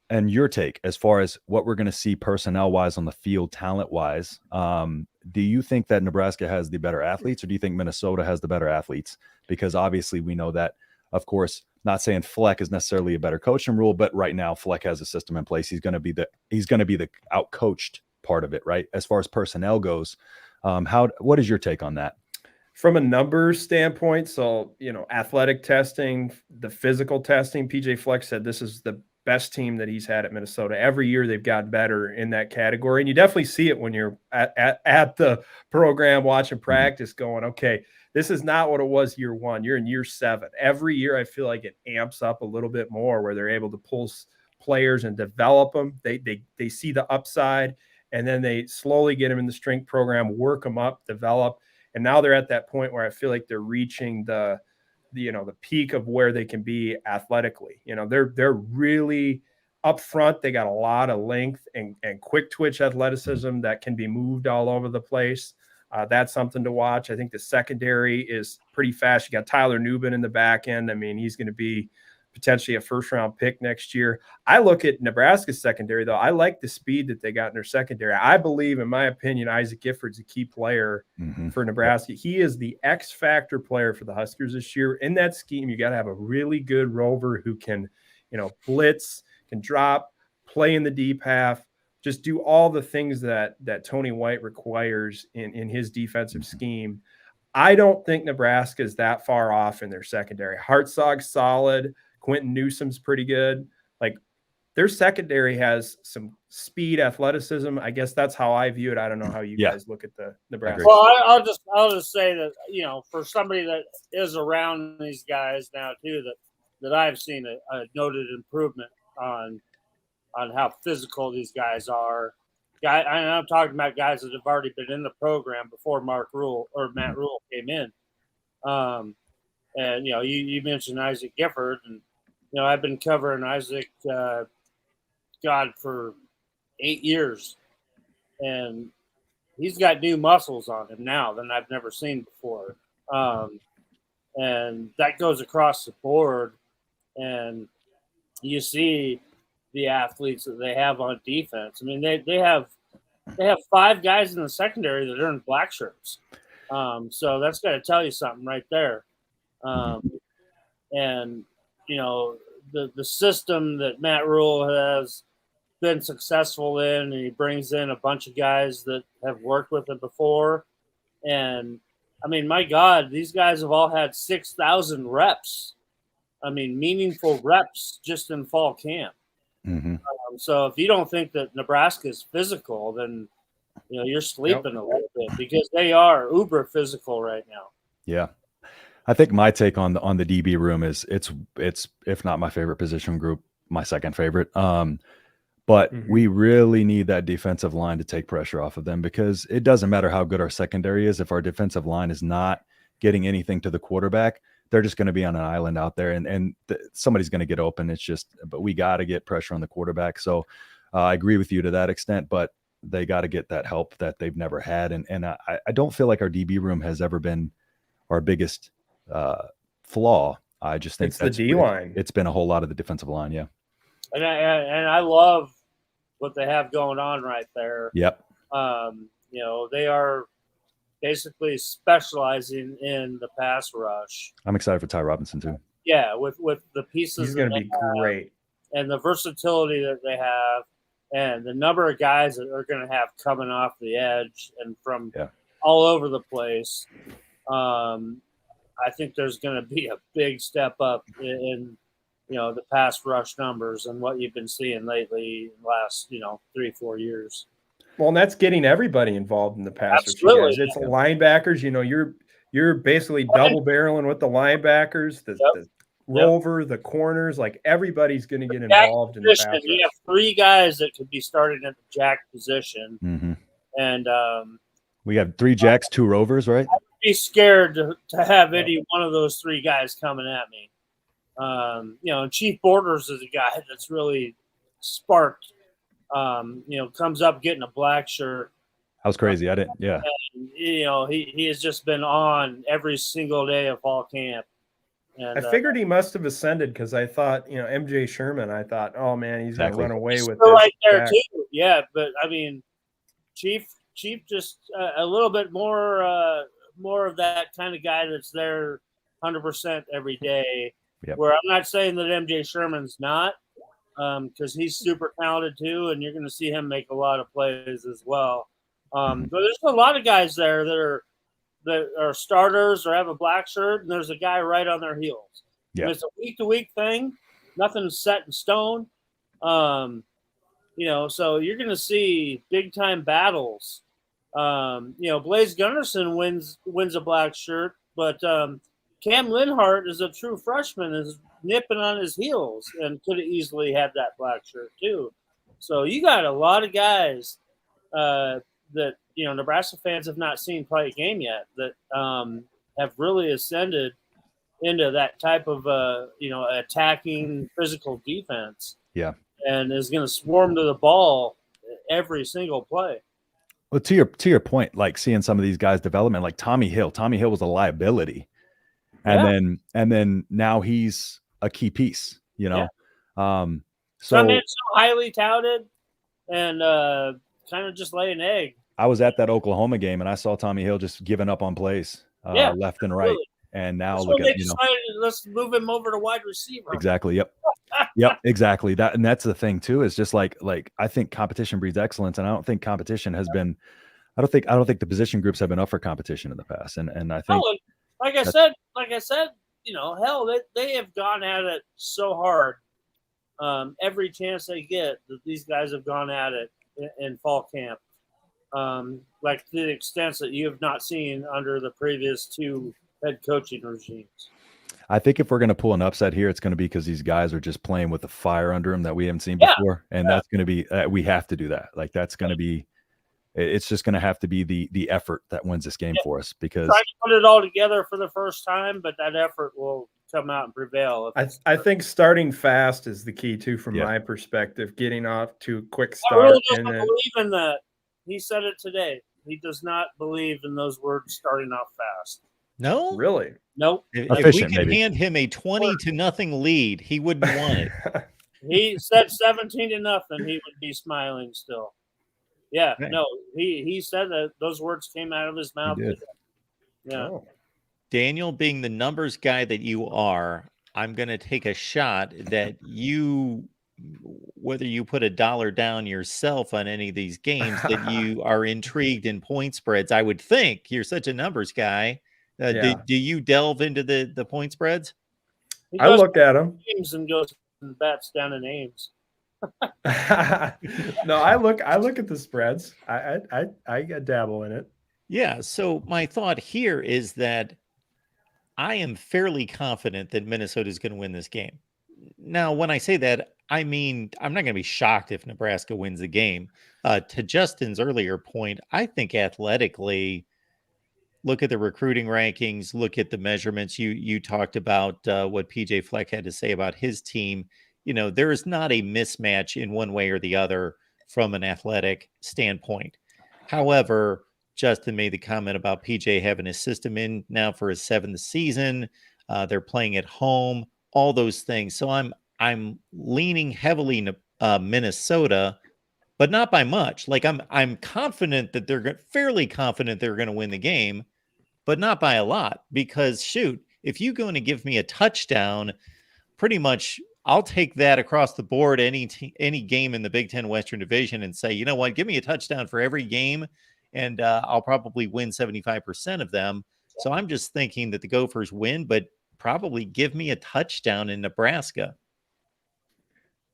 D: And your take as far as what we're going to see personnel-wise on the field, talent-wise, do you think that Nebraska has the better athletes, or do you think Minnesota has the better athletes? Because obviously we know that, of course, not saying Fleck is necessarily a better coach than Rhule, but right now Fleck has a system in place. He's going to be the out-coached part of it, right? As far as personnel goes, what is your take on that?
C: From a numbers standpoint, so athletic testing, the physical testing, PJ Fleck said this is the best team that he's had at Minnesota. Every year they've gotten better in that category. And you definitely see it when you're at the program watching practice going, okay, this is not what it was year one. You're in year 7. Every year I feel like it amps up a little bit more where they're able to pull players and develop them. They see the upside, and then they slowly get them in the strength program, work them up, develop. And now they're at that point where I feel like they're reaching the peak of where they can be athletically. They're really up front. They got a lot of length and quick twitch athleticism that can be moved all over the place. That's something to watch. I think the secondary is pretty fast. You got Tyler Nubin in the back end. I mean, he's going to be potentially a first-round pick next year. I look at Nebraska's secondary, though. I like the speed that they got in their secondary. I believe, in my opinion, Isaac Gifford's a key player for Nebraska. He is the X-factor player for the Huskers this year. In that scheme, you got to have a really good rover who can, blitz, can drop, play in the deep half, just do all the things that Tony White requires in his defensive scheme. I don't think Nebraska is that far off in their secondary. Hartzog's solid. Quentin Newsom's pretty good. Like, their secondary has some speed, athleticism. I guess that's how I view it. I don't know how you guys look at the Nebraska.
B: Well, I'll just say that, for somebody that is around these guys now too, that I've seen a noted improvement on how physical these guys are. I'm talking about guys that have already been in the program before Matt Rhule came in. And you mentioned Isaac Gifford, and I've been covering Isaac, for 8 years, and he's got new muscles on him now than I've never seen before. And that goes across the board, and you see the athletes that they have on defense. I mean, they have 5 guys in the secondary that are in black shirts. So that's got to tell you something right there. And the system that Matt Rhule has been successful in, and he brings in a bunch of guys that have worked with him before. And I mean, my God, these guys have all had 6,000 reps. I mean, meaningful reps just in fall camp. So if you don't think that Nebraska is physical, then you're sleeping a little bit, because they are uber physical right now.
D: Yeah. I think my take on the DB room is it's if not my favorite position group, my second favorite. But we really need that defensive line to take pressure off of them, because it doesn't matter how good our secondary is. If our defensive line is not getting anything to the quarterback, they're just going to be on an island out there, and somebody's going to get open. But we got to get pressure on the quarterback. So I agree with you to that extent, but they got to get that help that they've never had. And I don't feel like our DB room has ever been our biggest flaw. I just think
C: it's the D line.
D: It's been a whole lot of the defensive line. Yeah.
B: And I love what they have going on right there.
D: Yep.
B: They are basically specializing in the pass rush.
D: I'm excited for Ty Robinson too.
B: Yeah, with the pieces.
C: He's going to be great.
B: And the versatility that they have, and the number of guys that are going to have coming off the edge and from all over the place. I think there's going to be a big step up in the pass rush numbers and what you've been seeing lately in the last 3-4 years.
C: Well, and that's getting everybody involved in the pass
B: Absolutely.
C: rush. It's linebackers. You're basically double barreling with the linebackers, the rover, the corners. Like, everybody's going to get involved in the pass rush.
B: You have 3 guys that could be starting at the jack position, and
D: we have 3 jacks, 2 rovers, right?
B: I'd be scared to have any one of those 3 guys coming at me. And Chief Borders is a guy that's really sparked. Comes up getting a black shirt.
D: That was crazy. I didn't. Yeah.
B: And, he has just been on every single day of fall camp. And
C: I figured he must have ascended, because I thought, MJ Sherman. I thought, oh man, he's going to run away with this.
B: Right there too. Yeah, but I mean, Chief just a little bit more of that kind of guy that's there 100% every day.
D: Yep.
B: Where I'm not saying that MJ Sherman's not. Because he's super talented too, and you're going to see him make a lot of plays as well. But there's a lot of guys there that are starters or have a black shirt, and there's a guy right on their heels.
D: Yeah.
B: It's a week-to-week thing. Nothing's set in stone. So you're going to see big time battles. Blaze Gunnarsson wins a black shirt, but Cam Linhart is a true freshman, is nipping on his heels and could have easily had that black shirt too. So you got a lot of guys that Nebraska fans have not seen play a game yet that have really ascended into that type of attacking physical defense.
D: Yeah,
B: and is going to swarm to the ball every single play.
D: Well, to your point, like seeing some of these guys' development, like Tommy Hill was a liability, and then now he's a key piece. So
B: so highly touted and kind of just lay an egg.
D: I was at that Oklahoma game and I saw Tommy Hill just giving up on plays left and right. Really. And now
B: look at let's move him over to wide receiver.
D: Exactly. Yep. Yep. Exactly. That's the thing too. Is just like I think competition breeds excellence, and I don't think competition has been. I don't think the position groups have been up for competition in the past, and I think.
B: Like I said, hell, they have gone at it so hard. Every chance they get, that these guys have gone at it in fall camp. Like to the extent that you have not seen under the previous two head coaching regimes.
D: I think if we're going to pull an upset here, it's going to be because these guys are just playing with the fire under them that we haven't seen before. And that's going to be, we have to do that. Like that's going to be, it's just going to have to be the effort that wins this game for us, because
B: try to put it all together for the first time, but that effort will come out and prevail.
C: I think starting fast is the key too, from my perspective, getting off to a quick start.
B: Rhule doesn't believe in that. He said it today. He does not believe in those words, starting off fast.
A: No,
C: really?
B: Nope.
A: If we could hand him a 20-0 lead, he wouldn't want it.
B: He said 17-0, he would be smiling still. Yeah, right. No, he said that those words came out of his mouth. Yeah.
A: Oh. Daniel, being the numbers guy that you are, I'm going to take a shot that whether you put $1 down yourself on any of these games, that you are intrigued in point spreads. I would think you're such a numbers guy. Do you delve into the point spreads?
C: I look at them.
B: Games and goes and bats down in Ames.
C: No, I look at the spreads. I dabble in it.
A: Yeah. So my thought here is that I am fairly confident that Minnesota is going to win this game. Now, when I say that, I mean, I'm not going to be shocked if Nebraska wins the game. To Justin's earlier point, I think athletically, look at the recruiting rankings, look at the measurements. You talked about what PJ Fleck had to say about his team. There is not a mismatch in one way or the other from an athletic standpoint. However, Justin made the comment about PJ having his system in now for his 7th season. They're playing at home, all those things. So I'm leaning heavily Minnesota, but not by much. Like I'm confident that fairly confident they're going to win the game, but not by a lot, because shoot, if you're going to give me a touchdown, pretty much I'll take that across the board any game in the Big Ten Western Division and say, you know what, give me a touchdown for every game, and I'll probably win 75% of them. So I'm just thinking that the Gophers win, but probably give me a touchdown in Nebraska.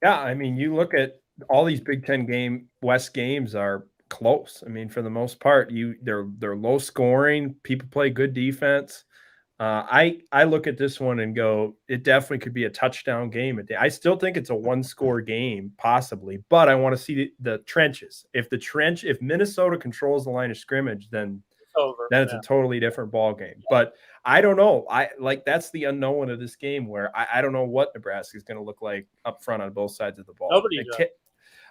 C: Yeah, I mean, you look at all these Big Ten West games are close. I mean, for the most part, they're low scoring. People play good defense. I look at this one and go, it definitely could be a touchdown game. I still think it's a 1-score game, possibly, but I want to see the trenches. If Minnesota controls the line of scrimmage, then it's a totally different ball game. But I don't know. That's the unknown of this game, where I don't know what Nebraska is going to look like up front on both sides of the ball.
B: Nobody does.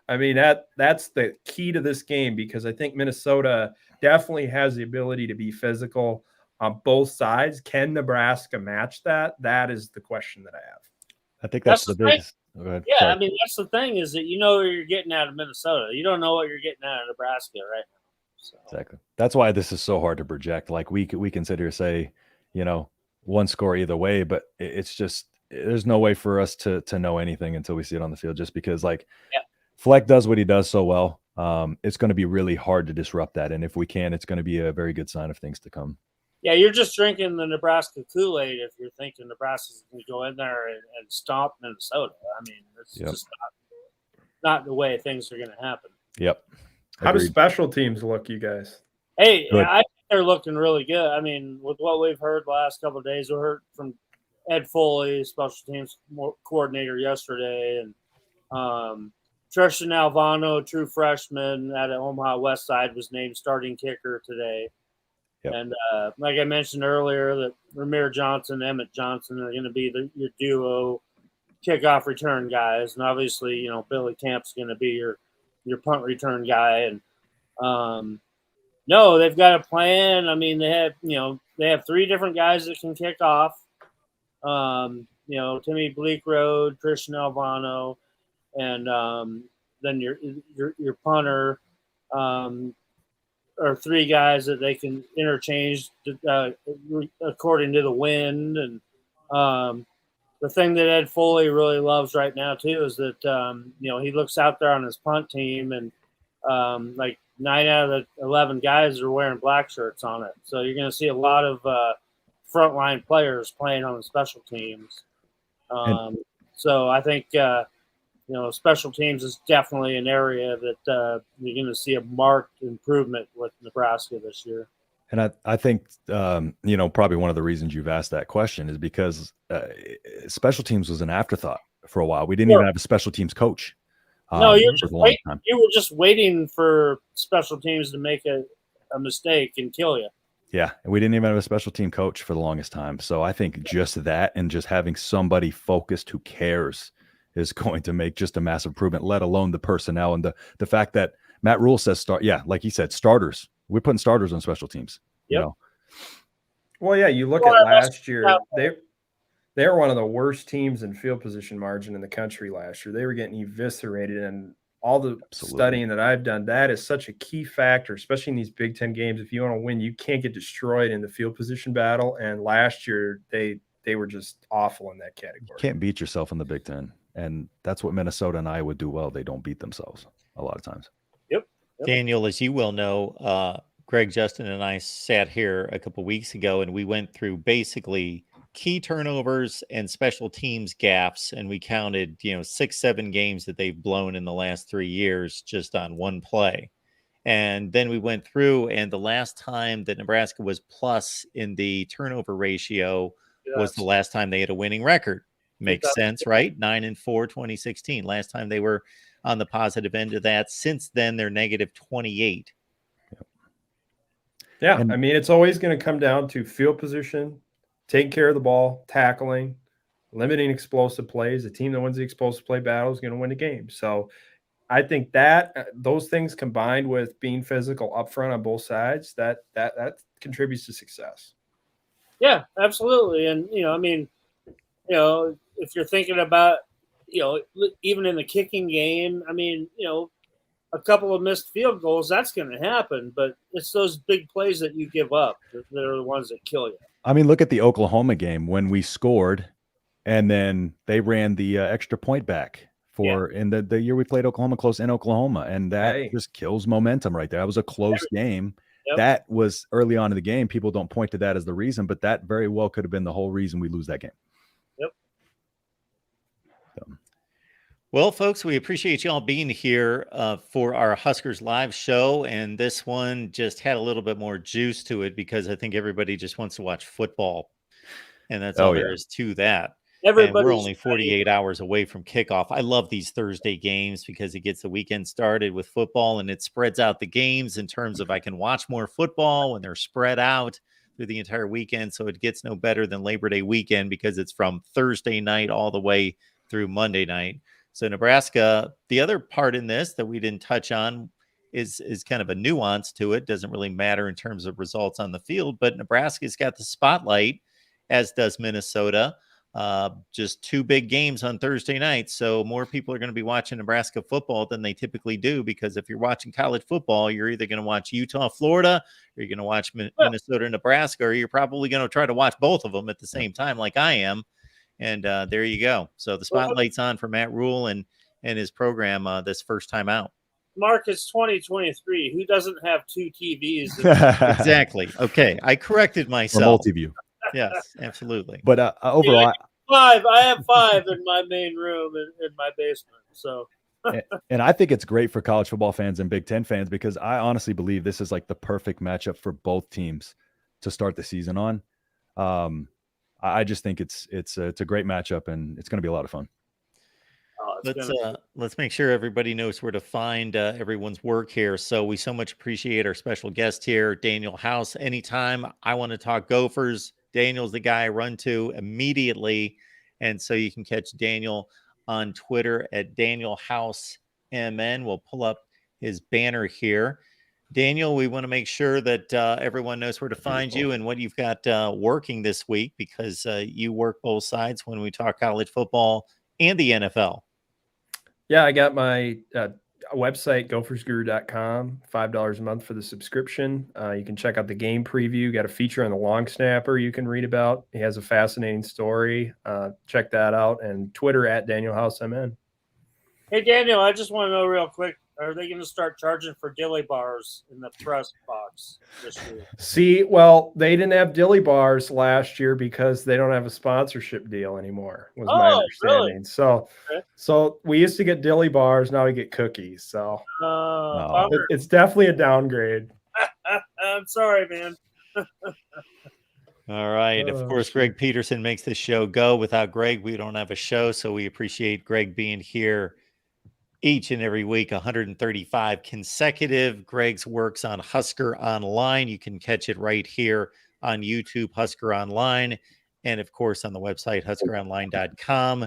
C: I mean, that's the key to this game, because I think Minnesota definitely has the ability to be physical on both sides. Can Nebraska match that? That is the question that I have.
D: I think that's the biggest.
B: Yeah, sorry. I mean, that's the thing, is that what you're getting out of Minnesota. You don't know what you're getting out of Nebraska right now. So.
D: Exactly. That's why this is so hard to project. Like we can sit here and say, 1 score either way, but it's just, there's no way for us to know anything until we see it on the field, just because Fleck does what he does so well. It's going to be really hard to disrupt that. And if we can, it's going to be a very good sign of things to come.
B: Yeah, you're just drinking the Nebraska Kool-Aid if you're thinking Nebraska's going to go in there and stomp Minnesota. I mean, it's just not the way things are going to happen.
D: Yep.
C: How do
D: Agreed.
C: special teams look, you guys?
B: Hey,
D: Good.
B: I think they're looking really good. I mean, with what we've heard the last couple of days, we heard from Ed Foley, special teams coordinator yesterday, and Tristan Alvano, true freshman out of Omaha West Side, was named starting kicker today.
D: Yep.
B: And like I mentioned earlier, that Ramir Johnson, Emmett Johnson are going to be your duo kickoff return guys, and obviously, you know, Billy Camp's going to be your punt return guy. And no, they've got a plan. I mean, they have 3 different guys that can kick off. You know, Timmy Bleakroad, Christian Alvano, and then your punter are 3 guys that they can interchange according to the wind. And the thing that Ed Foley really loves right now too is that you know, he looks out there on his punt team, and like 9 out of the 11 guys are wearing black shirts on it. So you're going to see a lot of frontline players playing on the special teams. So I think you know, special teams is definitely an area that you're going to see a marked improvement with Nebraska this year.
D: And I think, you know, probably one of the reasons you've asked that question is because special teams was an afterthought for a while. We didn't even have a special teams coach.
B: No, you were just waiting for special teams to make a mistake and kill you.
D: Yeah, and we didn't even have a special team coach for the longest time. So I think just that and just having somebody focused who cares is going to make just a massive improvement, let alone the personnel and the fact that Matt Rhule says like he said, starters. We're putting starters on special teams.
B: Yep.
D: You know?
C: Well, yeah, you look at last year, they were one of the worst teams in field position margin in the country last year. They were getting eviscerated, and all the studying that I've done, that is such a key factor, especially in these Big Ten games. If you want to win, you can't get destroyed in the field position battle. And last year, they were just awful in that category.
D: You can't beat yourself in the Big Ten. And that's what Minnesota and Iowa do well. They don't beat themselves a lot of times.
B: Yep.
A: Daniel, as you well know, Greg, Justin, and I sat here a couple weeks ago, and we went through basically key turnovers and special teams gaps, and we counted, 6-7 games that they've blown in the last 3 years just on one play. And then we went through, and the last time that Nebraska was plus in the turnover ratio was the last time they had a winning record. Makes sense, right? 9-4, 2016. Last time they were on the positive end of that. Since then, they're negative 28.
C: Yeah, I mean, it's always going to come down to field position, taking care of the ball, tackling, limiting explosive plays. The team that wins the explosive play battle is going to win the game. So I think that those things combined with being physical up front on both sides, that contributes to success.
B: Yeah, absolutely. And, I mean, if you're thinking about, even in the kicking game, I mean, a couple of missed field goals, that's going to happen. But it's those big plays that you give up that are the ones that kill you.
D: I mean, look at the Oklahoma game when we scored and then they ran the extra point back in the year we played Oklahoma close in Oklahoma. And that just kills momentum right there. That was a close game. Yep. That was early on in the game. People don't point to that as the reason, but that very well could have been the whole reason we lose that game.
B: Yep.
A: Well, folks, we appreciate you all being here for our Huskers live show. And this one just had a little bit more juice to it because I think everybody just wants to watch football. And that's all there is to that. And we're only 48 hours away from kickoff. I love these Thursday games because it gets the weekend started with football and it spreads out the games in terms of I can watch more football when they're spread out through the entire weekend. So it gets no better than Labor Day weekend because it's from Thursday night all the way through Monday night. So Nebraska, the other part in this that we didn't touch on is kind of a nuance to it. Doesn't really matter in terms of results on the field, but Nebraska's got the spotlight, as does Minnesota. Just 2 big games on Thursday night. So more people are going to be watching Nebraska football than they typically do, because if you're watching college football, you're either going to watch Utah, Florida, or you're going to watch Minnesota, Nebraska, or you're probably going to try to watch both of them at the same time like I am. And there you go. So the spotlight's on for Matt Rhule and his program this first time out.
B: Mark, it's 2023. Who doesn't have 2 TVs?
A: Exactly. Okay. I corrected myself.
D: Multi-view.
A: Yes, absolutely.
D: But overall,
B: 5. I have 5 in my main room in my basement. So
D: And I think it's great for college football fans and Big Ten fans because I honestly believe this is like the perfect matchup for both teams to start the season on. I just think it's a great matchup and it's going to be a lot of fun.
A: Let's make sure everybody knows where to find everyone's work here. So we so much appreciate our special guest here, Daniel House. Anytime I want to talk Gophers, Daniel's the guy I run to immediately. And so you can catch Daniel on Twitter at Daniel House MN. We'll pull up his banner here. Daniel, we want to make sure that everyone knows where to find you and what you've got working this week, because you work both sides when we talk college football and the NFL.
C: Yeah, I got my website, gophersguru.com, $5 a month for the subscription. You can check out the game preview. Got a feature on the long snapper you can read about. He has a fascinating story. Check that out. And Twitter at Daniel House MN.
B: Hey, Daniel, I just want to know real quick, are they going to start charging for dilly bars in the press box this year?
C: See, well, they didn't have dilly bars last year because they don't have a sponsorship deal anymore, was my understanding. Really? So we used to get dilly bars, now we get cookies. So it's definitely a downgrade.
B: I'm sorry, man.
A: All right. Of course, Greg Peterson makes this show go. Without Greg, we don't have a show. So we appreciate Greg being here each and every week, 135 consecutive. Greg's works on Husker Online. You can catch it right here on YouTube, Husker Online, and of course on the website, huskeronline.com.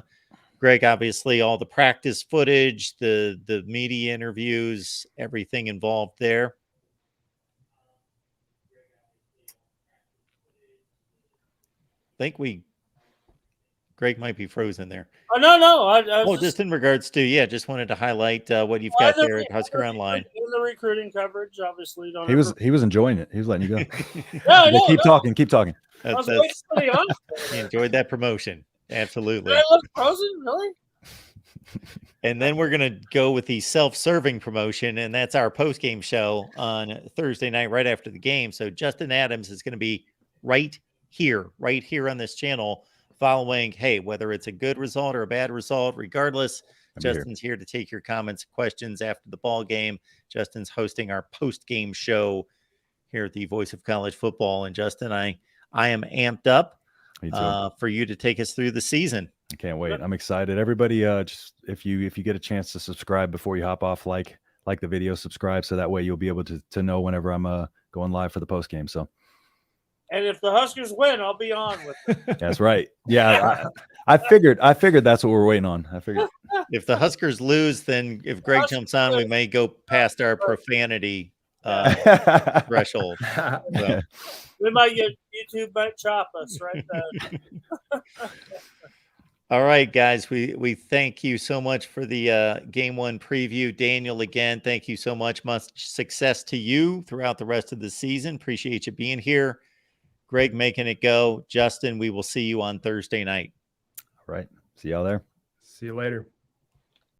A: Greg, obviously, all the practice footage, the media interviews, everything involved there. I think Greg might be frozen there.
B: Oh, no. I
A: just in regards to, just wanted to highlight what you've got there at Husker Online.
B: In the recruiting coverage, obviously.
D: He was enjoying it. He was letting you go.
B: Yeah,
D: keep talking.
B: I was waiting for the honest.
A: He enjoyed that promotion. Absolutely.
B: Did I look frozen? Really?
A: And then we're going to go with the self-serving promotion, and that's our post-game show on Thursday night right after the game. So Justin Adams is going to be right here on this channel following, hey, whether it's a good result or a bad result, regardless, Justin's here to take your comments, questions after the ball game. Justin's hosting our post-game show here at the Voice of College Football. And Justin, I am amped up for you to take us through the season.
D: I can't wait. I'm excited. Everybody, just if you get a chance to subscribe before you hop off, like the video, subscribe, so that way you'll be able to know whenever I'm going live for the post game. So.
B: And if the Huskers win, I'll be on with them.
D: That's right. Yeah, I figured that's what we're waiting on. I figured
A: if the Huskers lose, then if Greg jumps on, we may go past our profanity threshold. So.
B: We might get YouTube might chop us right there.
A: All right, guys, we thank you so much for the Game 1 preview. Daniel, again, thank you so much. Much success to you throughout the rest of the season. Appreciate you being here. Greg making it go. Justin, we will see you on Thursday night.
D: All right. See y'all there.
C: See you later.